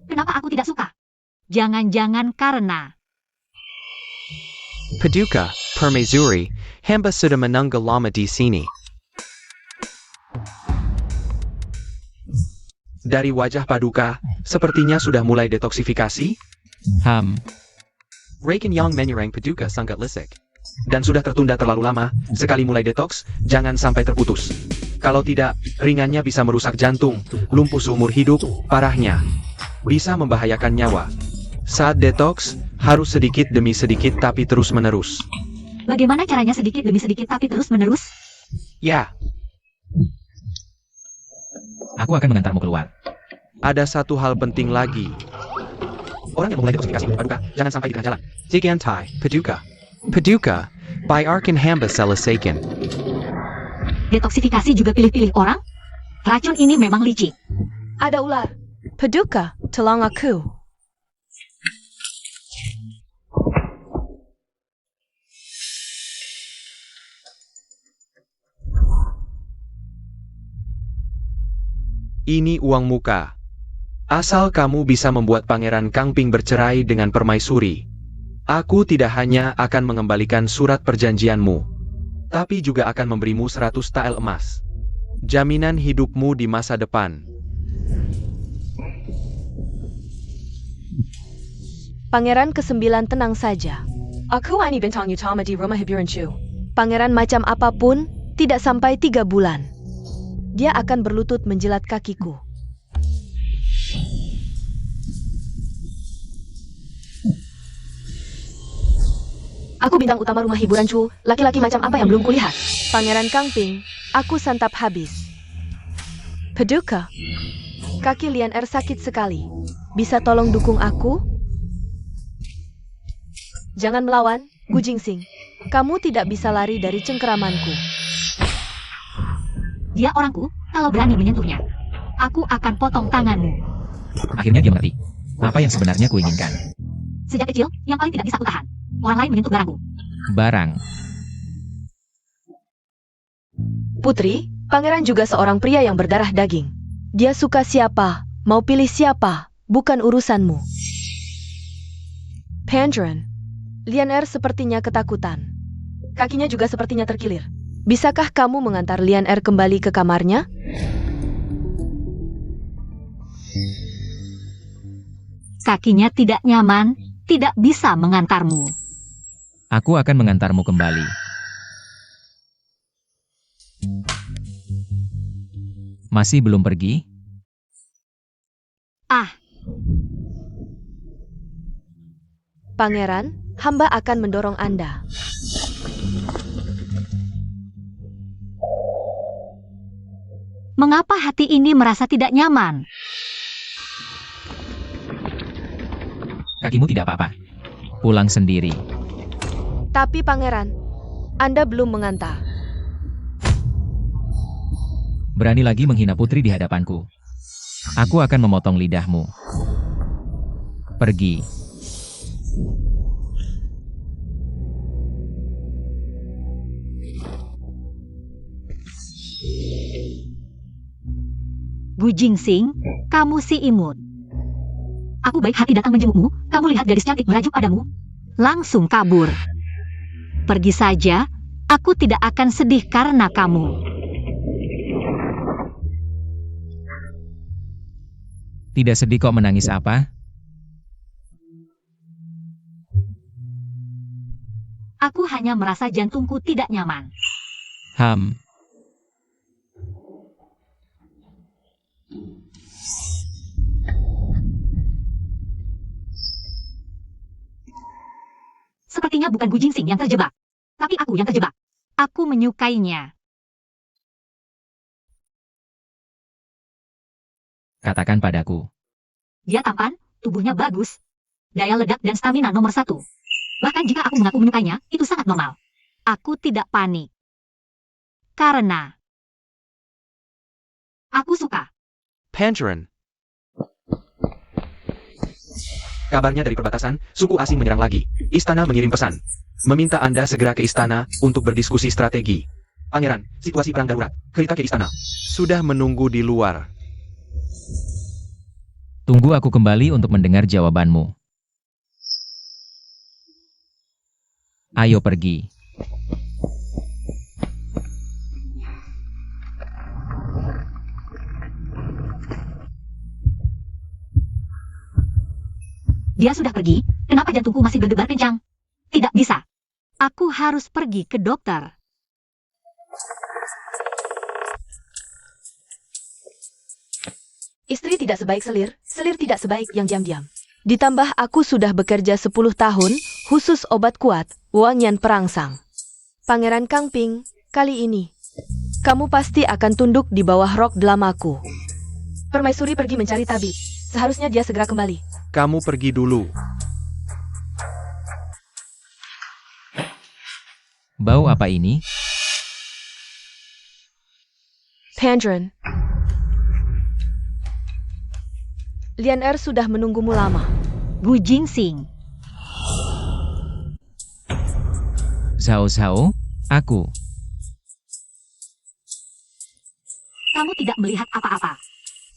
S1: Kenapa aku tidak suka? Jangan-jangan karena...
S3: Paduka, permaisuri, hamba sudah menunggu lama di sini. Dari wajah Paduka, sepertinya sudah mulai detoksifikasi. Raken yang menyerang Paduka sangat lisik. Dan sudah tertunda terlalu lama, sekali mulai detoks, jangan sampai terputus. Kalau tidak, ringannya bisa merusak jantung, lumpuh seumur hidup, parahnya bisa membahayakan nyawa. Saat detoks, harus sedikit demi sedikit tapi terus menerus.
S1: Bagaimana caranya sedikit demi sedikit tapi terus menerus?
S3: Ya,
S4: Aku akan mengantarmu keluar.
S3: ada satu hal penting lagi. Orang yang memulai detoksifikasi, Paduka, jangan sampai di tengah jalan. Zigantai, Paduka. Paduka, by Arkan Hamba Selasaken.
S1: Detoksifikasi juga pilih-pilih orang? Racun ini memang licik.
S2: Ada ular. Paduka, tolong aku.
S3: Ini uang muka. Asal kamu bisa membuat Pangeran Kangping bercerai dengan permaisuri, aku tidak hanya akan mengembalikan surat perjanjianmu, tapi juga akan memberimu 100 tael emas. Jaminan hidupmu di masa depan.
S2: Pangeran ke-9 tenang saja. Aku ini bintang utama di rumah hiburan Chu. Pangeran macam apapun, tidak sampai 3 bulan. Dia akan berlutut menjilat kakiku. Aku bintang utama rumah hiburan Chu. Laki-laki macam apa yang belum kulihat? Pangeran Kangping, aku santap habis. Paduka, kaki Lian R sakit sekali. Bisa tolong dukung aku? Jangan melawan, Gu Jingsing. Kamu tidak bisa lari dari cengkeramanku.
S1: Dia orangku, kalau berani menyentuhnya, aku akan potong tanganmu.
S4: Akhirnya dia mengerti. Apa yang sebenarnya kuinginkan?
S1: Sejak kecil, yang paling tidak bisa kutahan. Orang lain menyentuh barangku.
S4: Barang.
S2: Putri, pangeran juga seorang pria yang berdarah daging. Dia suka siapa, mau pilih siapa, bukan urusanmu. Pandren, Lian R sepertinya ketakutan. Kakinya juga sepertinya terkilir. Bisakah kamu mengantar Lian R kembali ke kamarnya?
S1: Kakinya tidak nyaman, tidak bisa mengantarmu.
S4: Aku akan mengantarmu kembali. Masih belum pergi?
S1: Ah,
S2: Pangeran, hamba akan mendorong Anda.
S1: mengapa hati ini merasa tidak nyaman?
S4: Kakimu tidak apa-apa. Pulang sendiri.
S2: Tapi pangeran, Anda belum mengantar.
S4: Berani lagi menghina putri di hadapanku. Aku akan memotong lidahmu. Pergi.
S1: Gu Jingsing, kamu si imut. Aku baik hati datang menjengukmu, kamu lihat gadis cantik merajuk padamu. Langsung kabur. Pergi saja, aku tidak akan sedih karena kamu.
S4: Tidak sedih kok, menangis apa?
S1: Aku hanya merasa jantungku tidak nyaman. Sepertinya bukan Gu Jingsing yang terjebak, tapi aku yang terjebak. Aku menyukainya.
S4: Katakan padaku.
S1: Dia tampan, tubuhnya bagus, daya ledak dan stamina nomor 1. Bahkan jika aku mengaku menyukainya, itu sangat normal. Aku tidak panik. Karena aku suka.
S3: Pangeran. Kabarnya dari perbatasan, suku asing menyerang lagi. Istana mengirim pesan. Meminta Anda segera ke istana untuk berdiskusi strategi. Pangeran, situasi perang darurat. Kereta ke istana. Sudah menunggu di luar.
S4: Tunggu aku kembali untuk mendengar jawabanmu. Ayo pergi.
S1: Dia sudah pergi, kenapa jantungku masih berdebar kencang? Tidak bisa. Aku harus pergi ke dokter.
S2: Istri tidak sebaik selir, selir tidak sebaik yang diam-diam. Ditambah aku sudah bekerja 10 tahun, khusus obat kuat, wangian perangsang. Pangeran Kangping, kali ini, kamu pasti akan tunduk di bawah rok delamaku. Permaisuri pergi mencari tabib. Seharusnya dia segera kembali.
S3: Kamu pergi dulu.
S4: Bau apa ini?
S2: Pangeran. Lian Er sudah menunggumu lama.
S1: Bu Jingsing,
S4: Zhao Zhao, aku.
S1: kamu tidak melihat apa-apa.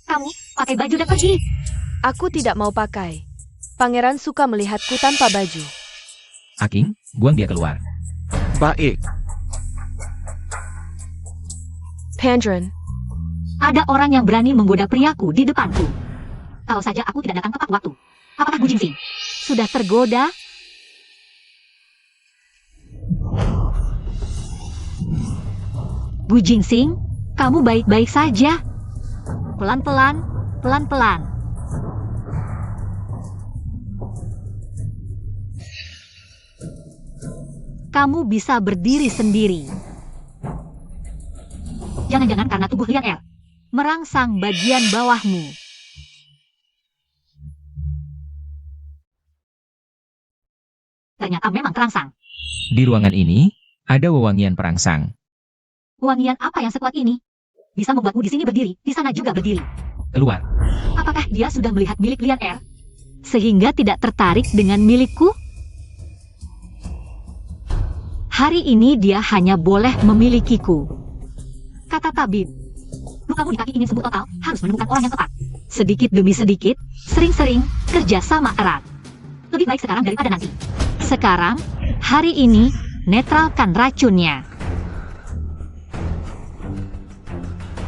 S1: Kamu pakai baju dan pergi.
S2: Aku tidak mau pakai. Pangeran suka melihatku tanpa baju.
S4: Aking, buang dia keluar.
S3: Baik.
S2: Pangeran,
S1: Ada orang yang berani menggoda priaku di depanku. Kalau saja aku tidak datang tepat waktu. Apakah Bu Jingsing sudah tergoda? Bu Jingsing, kamu baik-baik saja. Pelan-pelan, pelan-pelan. Kamu bisa berdiri sendiri. Jangan-jangan karena tubuh Lian Er merangsang bagian bawahmu. Ternyata memang terangsang.
S4: Di ruangan ini, ada wewangian perangsang.
S1: Wangian apa yang sekuat ini? Bisa membuatmu di sini berdiri, di sana juga berdiri.
S4: Keluar.
S1: Apakah dia sudah melihat milik Lian Er? Sehingga tidak tertarik dengan milikku? Hari ini dia hanya boleh memilikiku. Kata tabib, lukamu di kaki ingin sembuh total, harus menemukan orang yang tepat. Sedikit demi sedikit, sering-sering, kerja sama erat. Lebih baik sekarang daripada nanti. Sekarang, hari ini, netralkan racunnya.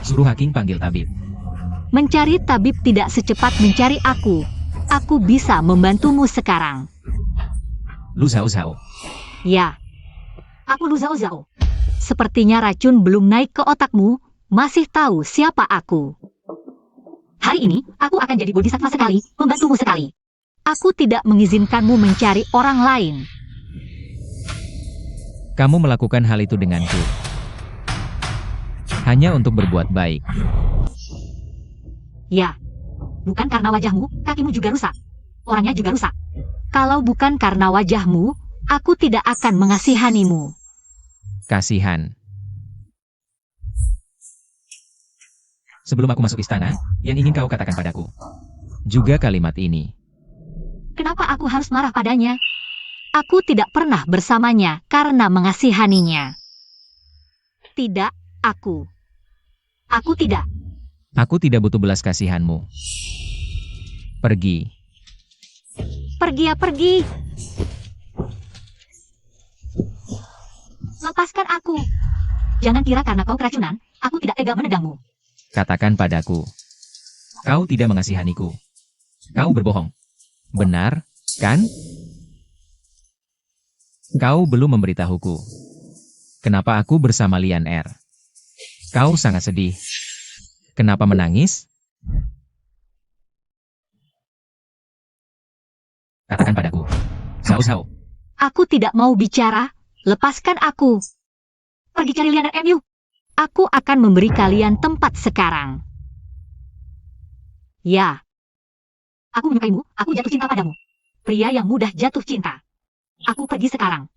S4: Suruh Haking panggil tabib.
S1: Mencari tabib tidak secepat mencari aku. Aku bisa membantumu sekarang.
S4: Lu Zhao Zhao.
S1: Ya, aku Lu Zhao Zhao. Sepertinya racun belum naik ke otakmu, masih tahu siapa aku. Hari ini, aku akan jadi bodhisattva sekali, membantumu sekali. Aku tidak mengizinkanmu mencari orang lain.
S4: Kamu melakukan hal itu denganku. Hanya untuk berbuat baik.
S1: Ya, bukan karena wajahmu, kakimu juga rusak. Orangnya juga rusak. Kalau bukan karena wajahmu, aku tidak akan mengasihanimu.
S4: Kasihan. Sebelum aku masuk istana, yang ingin kau katakan padaku. Juga kalimat ini.
S1: Kenapa aku harus marah padanya? Aku tidak pernah bersamanya karena mengasihaninya. Tidak, aku. Aku tidak.
S4: Aku tidak butuh belas kasihanmu. Pergi.
S1: Pergi ya pergi. Lepaskan aku. Jangan kira karena kau keracunan, aku tidak tega menendangmu.
S4: Katakan padaku. Kau tidak mengasihaniku. Kau berbohong. Benar, kan? Kau belum memberitahuku. Kenapa aku bersama Lian Er? Kau sangat sedih. Kenapa menangis? Katakan padaku. Zhao Zhao.
S1: Aku tidak mau bicara. Lepaskan aku. Pergi cari Lian Er MU. Aku akan memberi kalian tempat sekarang. Ya. Aku menyukaimu, aku jatuh cinta padamu. Pria yang mudah jatuh cinta. Aku pergi sekarang.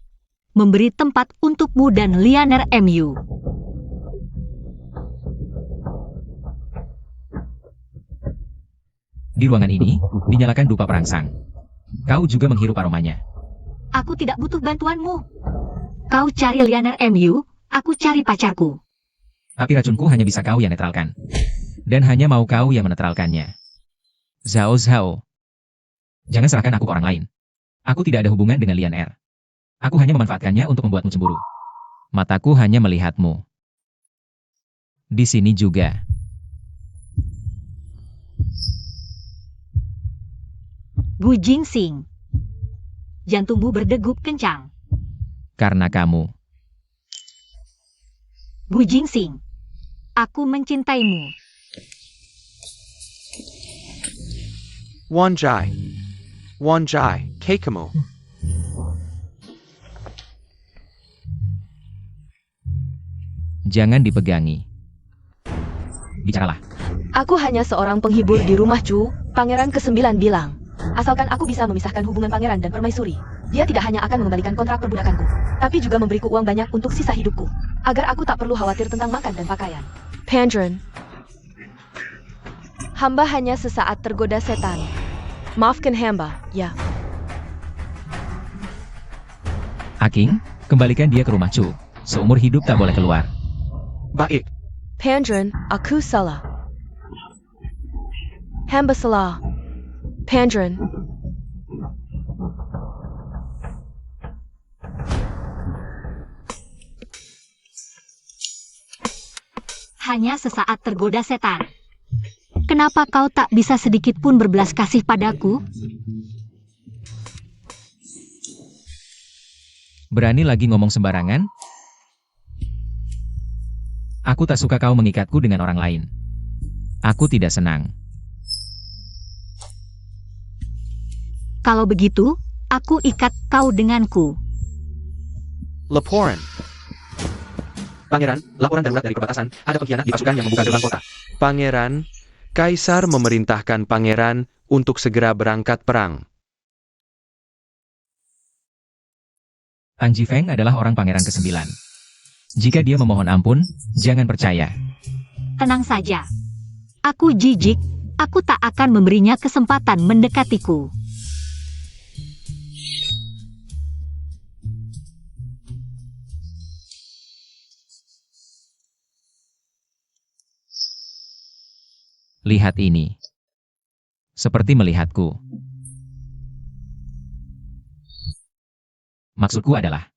S1: Memberi tempat untukmu dan Lian Er MU.
S4: Di ruangan ini, dinyalakan dupa perangsang. Kau juga menghirup aromanya.
S1: Aku tidak butuh bantuanmu. Kau cari Lianer MU, aku cari pacarku.
S4: Api racunku hanya bisa kau yang netralkan. Dan hanya mau kau yang menetralkannya. Zhao Zhao. Jangan serahkan aku ke orang lain. Aku tidak ada hubungan dengan Lian Er. Aku hanya memanfaatkannya untuk membuatmu cemburu. Mataku hanya melihatmu. Di sini juga.
S1: Bu Jingsing. Jantungmu berdegup kencang.
S4: Karena kamu.
S1: Bu Jingsing. Aku mencintaimu.
S3: Wanjai. Wanjai, Keikamu.
S4: Jangan dipegangi. Bicaralah.
S2: Aku hanya seorang penghibur di rumah Chu, Pangeran ke-9 bilang. Asalkan aku bisa memisahkan hubungan pangeran dan permaisuri, dia tidak hanya akan mengembalikan kontrak perbudakanku, tapi juga memberiku uang banyak untuk sisa hidupku, agar aku tak perlu khawatir tentang makan dan pakaian. Pandren, hamba hanya sesaat tergoda setan. Maafkan hamba, ya.
S4: Aking, kembalikan dia ke rumah Chu. Seumur hidup tak boleh keluar.
S3: Baik.
S2: Pandren, aku salah. Hamba salah. Pandren.
S1: Hanya sesaat tergoda setan. Kenapa kau tak bisa sedikit pun berbelas kasih padaku?
S4: Berani lagi ngomong sembarangan? Aku tak suka kau mengikatku dengan orang lain. Aku tidak senang.
S1: Kalau begitu, aku ikat kau denganku.
S3: Laporan. Pangeran, laporan darurat dari perbatasan. Ada pengkhianat di pasukan yang membuka gerbang kota. Pangeran, Kaisar memerintahkan pangeran untuk segera berangkat perang.
S4: Tang Jifeng adalah orang pangeran ke-9. Jika dia memohon ampun, jangan percaya.
S1: Tenang saja. Aku jijik, aku tak akan memberinya kesempatan mendekatiku.
S4: Lihat ini. Seperti melihatku. Maksudku adalah,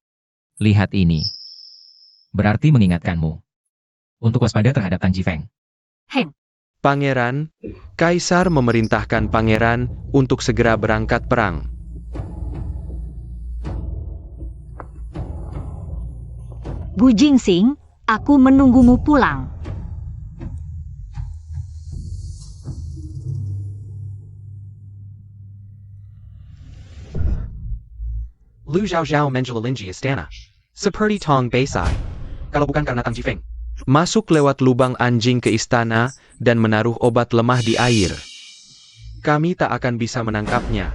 S4: lihat ini. Berarti mengingatkanmu. Untuk waspada terhadap Tang Jifeng.
S3: Pangeran, Kaisar memerintahkan pangeran untuk segera berangkat perang.
S1: Bu Jingsing, aku menunggumu pulang.
S3: Lu Zhao Zhao menjelalingi istana. Seperti Tong Baisai. Kalau bukan karena Tang Jifeng. Masuk lewat lubang anjing ke istana dan menaruh obat lemah di air. Kami tak akan bisa menangkapnya.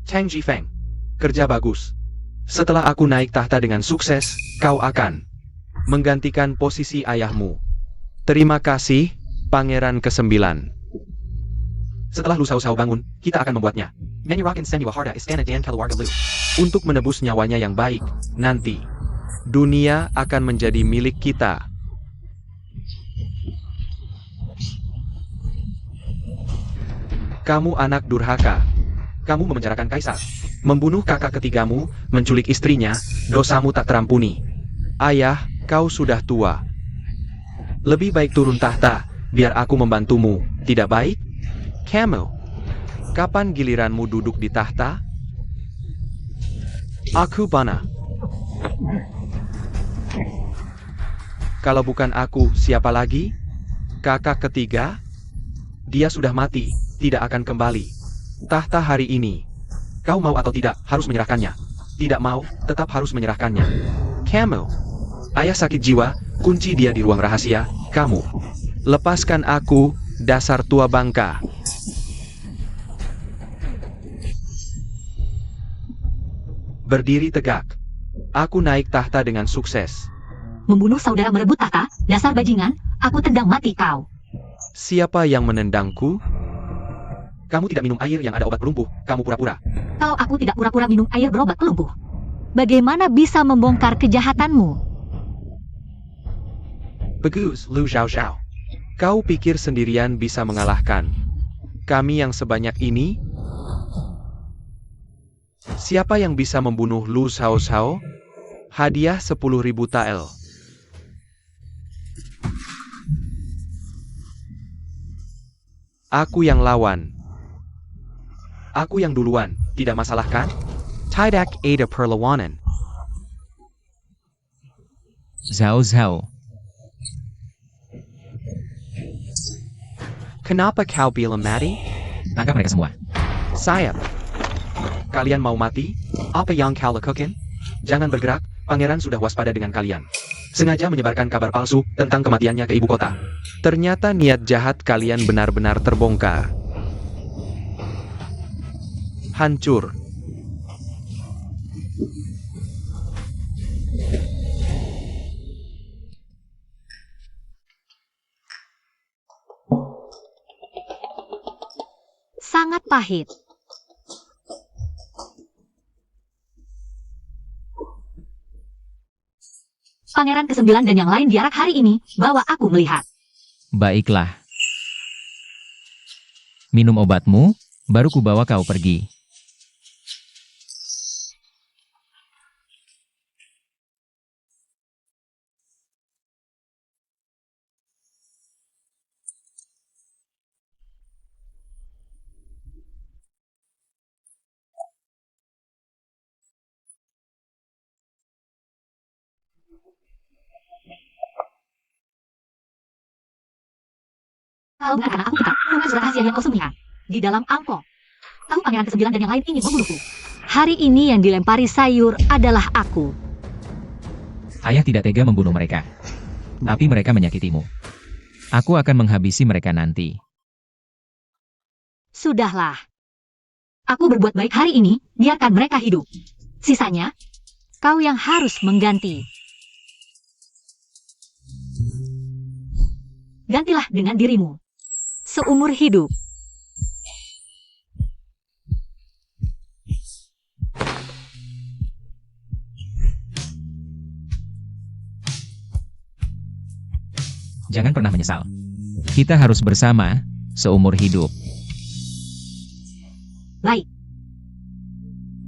S3: Tang Jifeng. Kerja bagus. Setelah aku naik tahta dengan sukses, kau akan menggantikan posisi ayahmu. Terima kasih, Pangeran ke-9. Setelah Lu Zhao Zhao bangun, kita akan membuatnya. Menyerahkan Senyawa Istana dan Keluarga Lu. Untuk menebus nyawanya yang baik, nanti. Dunia akan menjadi milik kita. Kamu anak durhaka. Kamu memenjarakan kaisar. Membunuh kakak ketigamu, menculik istrinya, dosamu tak terampuni. Ayah, kau sudah tua. Lebih baik turun tahta, biar aku membantumu. Tidak baik? Kamu. Kapan giliranmu duduk di tahta? Aku Bana. Kalau bukan aku, siapa lagi? Kakak ketiga? Dia sudah mati, tidak akan kembali. Tahta hari ini. Kau mau atau tidak, harus menyerahkannya. Tidak mau, tetap harus menyerahkannya. Kamu. Ayah sakit jiwa, kunci dia di ruang rahasia, kamu. Lepaskan aku, dasar tua bangka. Berdiri tegak. Aku naik tahta dengan sukses.
S1: Membunuh saudara merebut tahta, dasar bajingan, aku tendang mati kau.
S3: Siapa yang menendangku? Kamu tidak minum air yang ada obat pelumpuh, kamu pura-pura.
S1: Kalau aku tidak pura-pura minum air berobat pelumpuh, bagaimana bisa membongkar kejahatanmu?
S3: Bagus, Lu Xiao Xiao. Kau pikir sendirian bisa mengalahkan kami yang sebanyak ini? Siapa yang bisa membunuh Lu Xiao Xiao? Hadiah 10.000 tael. Aku yang lawan. Aku yang duluan, tidak masalah kan? Tidak ada perlawanan.
S4: Zhao Zhao.
S3: Kenapa kau bilang mati?
S4: Tangkap mereka semua.
S3: Sayap. Kalian mau mati? Apa yang kau lakukan? Jangan bergerak, pangeran sudah waspada dengan kalian. Sengaja menyebarkan kabar palsu tentang kematiannya ke ibu kota. Ternyata niat jahat kalian benar-benar terbongkar. Hancur.
S1: Sangat pahit. Pangeran ke-9 dan yang lain diarak hari ini, bawa aku melihat.
S4: Baiklah. Minum obatmu, baru kubawa kau pergi.
S1: Kau bukan karena aku tetap menemukan surat rahasia yang kau sembunyikan di dalam angkong. Tahu pangeran ke-9 dan yang lain ingin membunuhku. Hari ini yang dilempari sayur adalah aku.
S4: Ayah tidak tega membunuh mereka. Tapi mereka menyakitimu. Aku akan menghabisi mereka nanti.
S1: Sudahlah. Aku berbuat baik hari ini, biarkan mereka hidup. Sisanya, kau yang harus mengganti. Gantilah dengan dirimu. Seumur hidup.
S4: Jangan pernah menyesal. Kita harus bersama, seumur hidup.
S1: Baik.